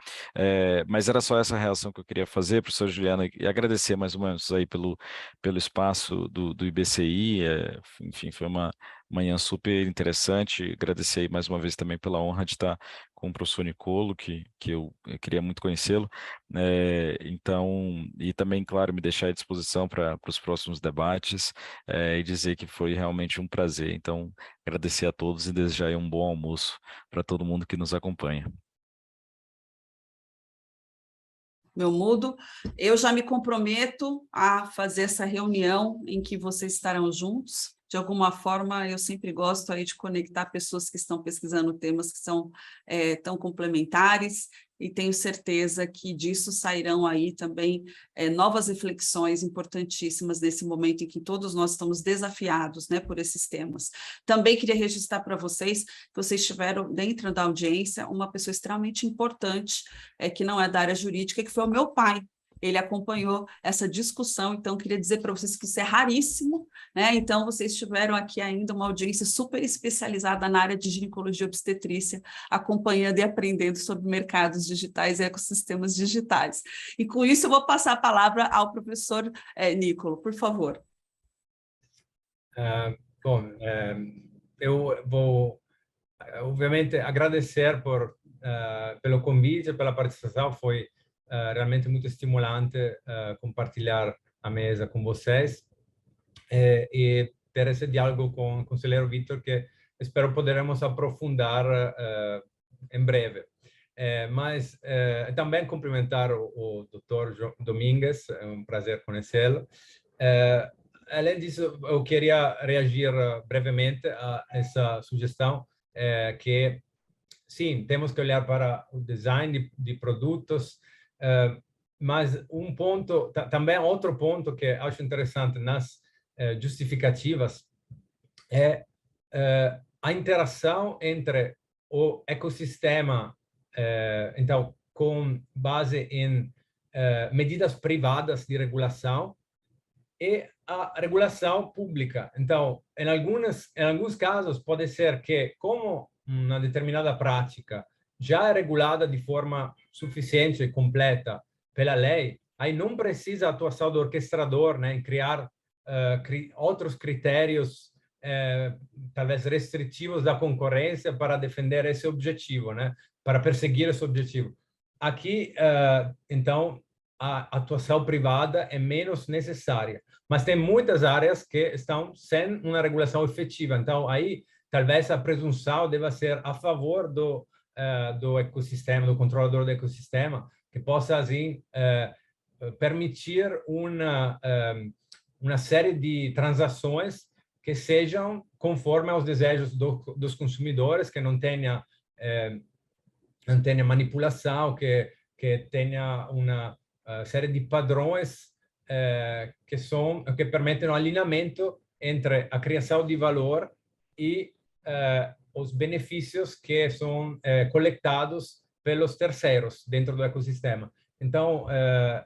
Mas era só essa reação que eu queria fazer, professor Juliana, e agradecer mais ou menos aí pelo espaço do IBCI. Enfim, foi uma manhã super interessante. Agradecer aí mais uma vez também pela honra de estar com o professor Nicolo, que eu queria muito conhecê-lo. Então, e também, claro, me deixar à disposição para os próximos debates, e dizer que foi realmente um prazer. Então, agradecer a todos e desejar aí um bom almoço para todo mundo que nos acompanha. Meu mudo, eu já me comprometo a fazer essa reunião em que vocês estarão juntos. De alguma forma, eu sempre gosto aí de conectar pessoas que estão pesquisando temas que são tão complementares, e tenho certeza que disso sairão aí também novas reflexões importantíssimas nesse momento em que todos nós estamos desafiados, né, por esses temas. Também queria registrar para vocês que vocês tiveram dentro da audiência uma pessoa extremamente importante, que não é da área jurídica, que foi o meu pai. Ele acompanhou essa discussão, então queria dizer para vocês que isso é raríssimo, né? Então vocês tiveram aqui ainda uma audiência super especializada na área de ginecologia e obstetrícia, acompanhando e aprendendo sobre mercados digitais e ecossistemas digitais. E com isso eu vou passar a palavra ao professor Nicolo, por favor. Bom, eu vou, obviamente, agradecer pelo convite, pela participação. Foi realmente muito estimulante compartilhar a mesa com vocês e ter esse diálogo com o conselheiro Vitor, que espero poderemos aprofundar em breve. Mas também cumprimentar o Dr. Domingues, é um prazer conhecê-lo. Além disso, eu queria reagir brevemente a essa sugestão, que sim, temos que olhar para o design de produtos, mas um ponto, também outro ponto que acho interessante nas justificativas é a interação entre o ecossistema, então, com base em medidas privadas de regulação e a regulação pública. Então, em alguns casos, pode ser que, como uma determinada prática já é regulada de forma suficiente e completa pela lei, aí não precisa a atuação do orquestrador, né, em criar outros critérios, talvez restritivos da concorrência para defender esse objetivo, né, para perseguir esse objetivo. Aqui, então, a atuação privada é menos necessária, mas tem muitas áreas que estão sem uma regulação efetiva. Então, aí, talvez a presunção deva ser a favor do ecossistema, do controlador do ecossistema, que possa, assim, permitir uma série de transações que sejam conforme aos desejos dos consumidores, que não tenha manipulação, que tenha uma série de padrões que permitem o alinhamento entre a criação de valor e os benefícios que são coletados pelos terceiros dentro do ecossistema. Então,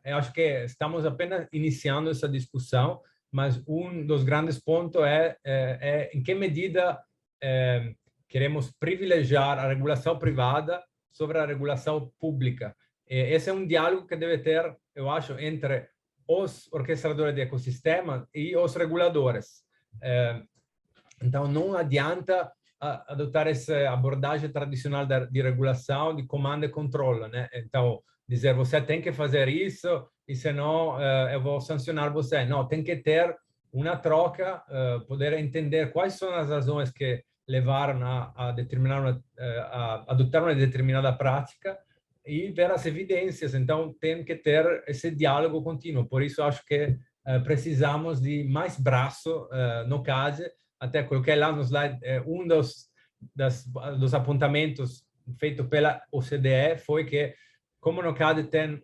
eu acho que estamos apenas iniciando essa discussão, mas um dos grandes pontos é em que medida queremos privilegiar a regulação privada sobre a regulação pública. Esse é um diálogo que deve ter, eu acho, entre os orquestradores de ecossistema e os reguladores. Então, não adianta adotar essa abordagem tradicional de regulação, de comando e controle, né? Então, dizer, você tem que fazer isso, e senão eu vou sancionar você. Não, tem que ter uma troca, poder entender quais são as razões que levaram a adotar uma determinada prática e ver as evidências. Então, tem que ter esse diálogo contínuo. Por isso, acho que precisamos de mais braço no CADE. Até coloquei lá no slide, um dos apontamentos feito pela OCDE foi que, como no CADE tem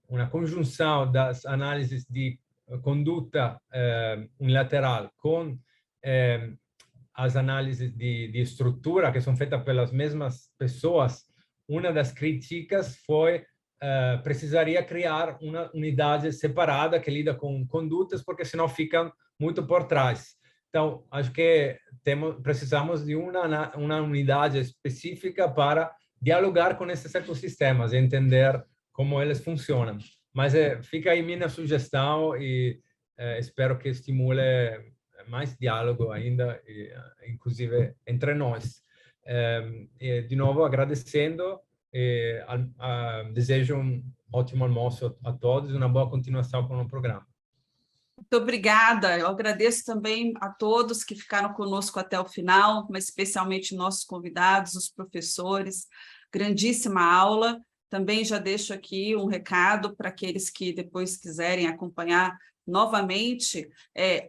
uma conjunção das análises de conduta unilateral com as análises de estrutura, que são feitas pelas mesmas pessoas, uma das críticas foi precisaria criar uma unidade separada que lida com condutas, porque senão ficam muito por trás. Então, acho que precisamos de uma unidade específica para dialogar com esses ecossistemas e entender como eles funcionam. Mas fica aí minha sugestão e espero que estimule mais diálogo ainda, inclusive entre nós. De novo, agradecendo, desejo um ótimo almoço a todos e uma boa continuação com o programa. Muito obrigada. Eu agradeço também a todos que ficaram conosco até o final, mas especialmente nossos convidados, os professores. Grandíssima aula. Também já deixo aqui um recado para aqueles que depois quiserem acompanhar novamente.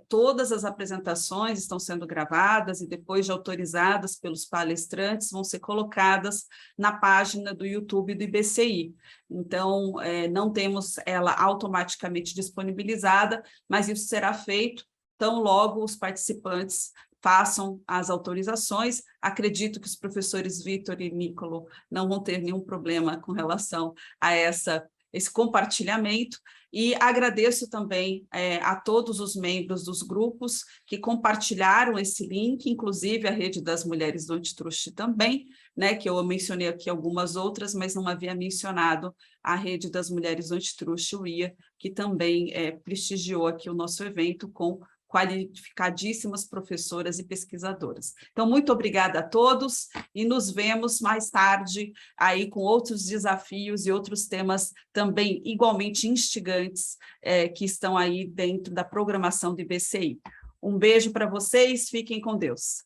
Todas as apresentações estão sendo gravadas e depois de autorizadas pelos palestrantes vão ser colocadas na página do YouTube do IBCI. Então, não temos ela automaticamente disponibilizada, mas isso será feito tão logo os participantes façam as autorizações. Acredito que os professores Vitor e Nicolo não vão ter nenhum problema com relação a esse compartilhamento, e agradeço também a todos os membros dos grupos que compartilharam esse link, inclusive a Rede das Mulheres do Antitruste também, né, que eu mencionei aqui algumas outras, mas não havia mencionado a Rede das Mulheres do Antitruste, o IA, que também prestigiou aqui o nosso evento com qualificadíssimas professoras e pesquisadoras. Então, muito obrigada a todos e nos vemos mais tarde aí com outros desafios e outros temas também igualmente instigantes que estão aí dentro da programação do IBCI. Um beijo para vocês, fiquem com Deus.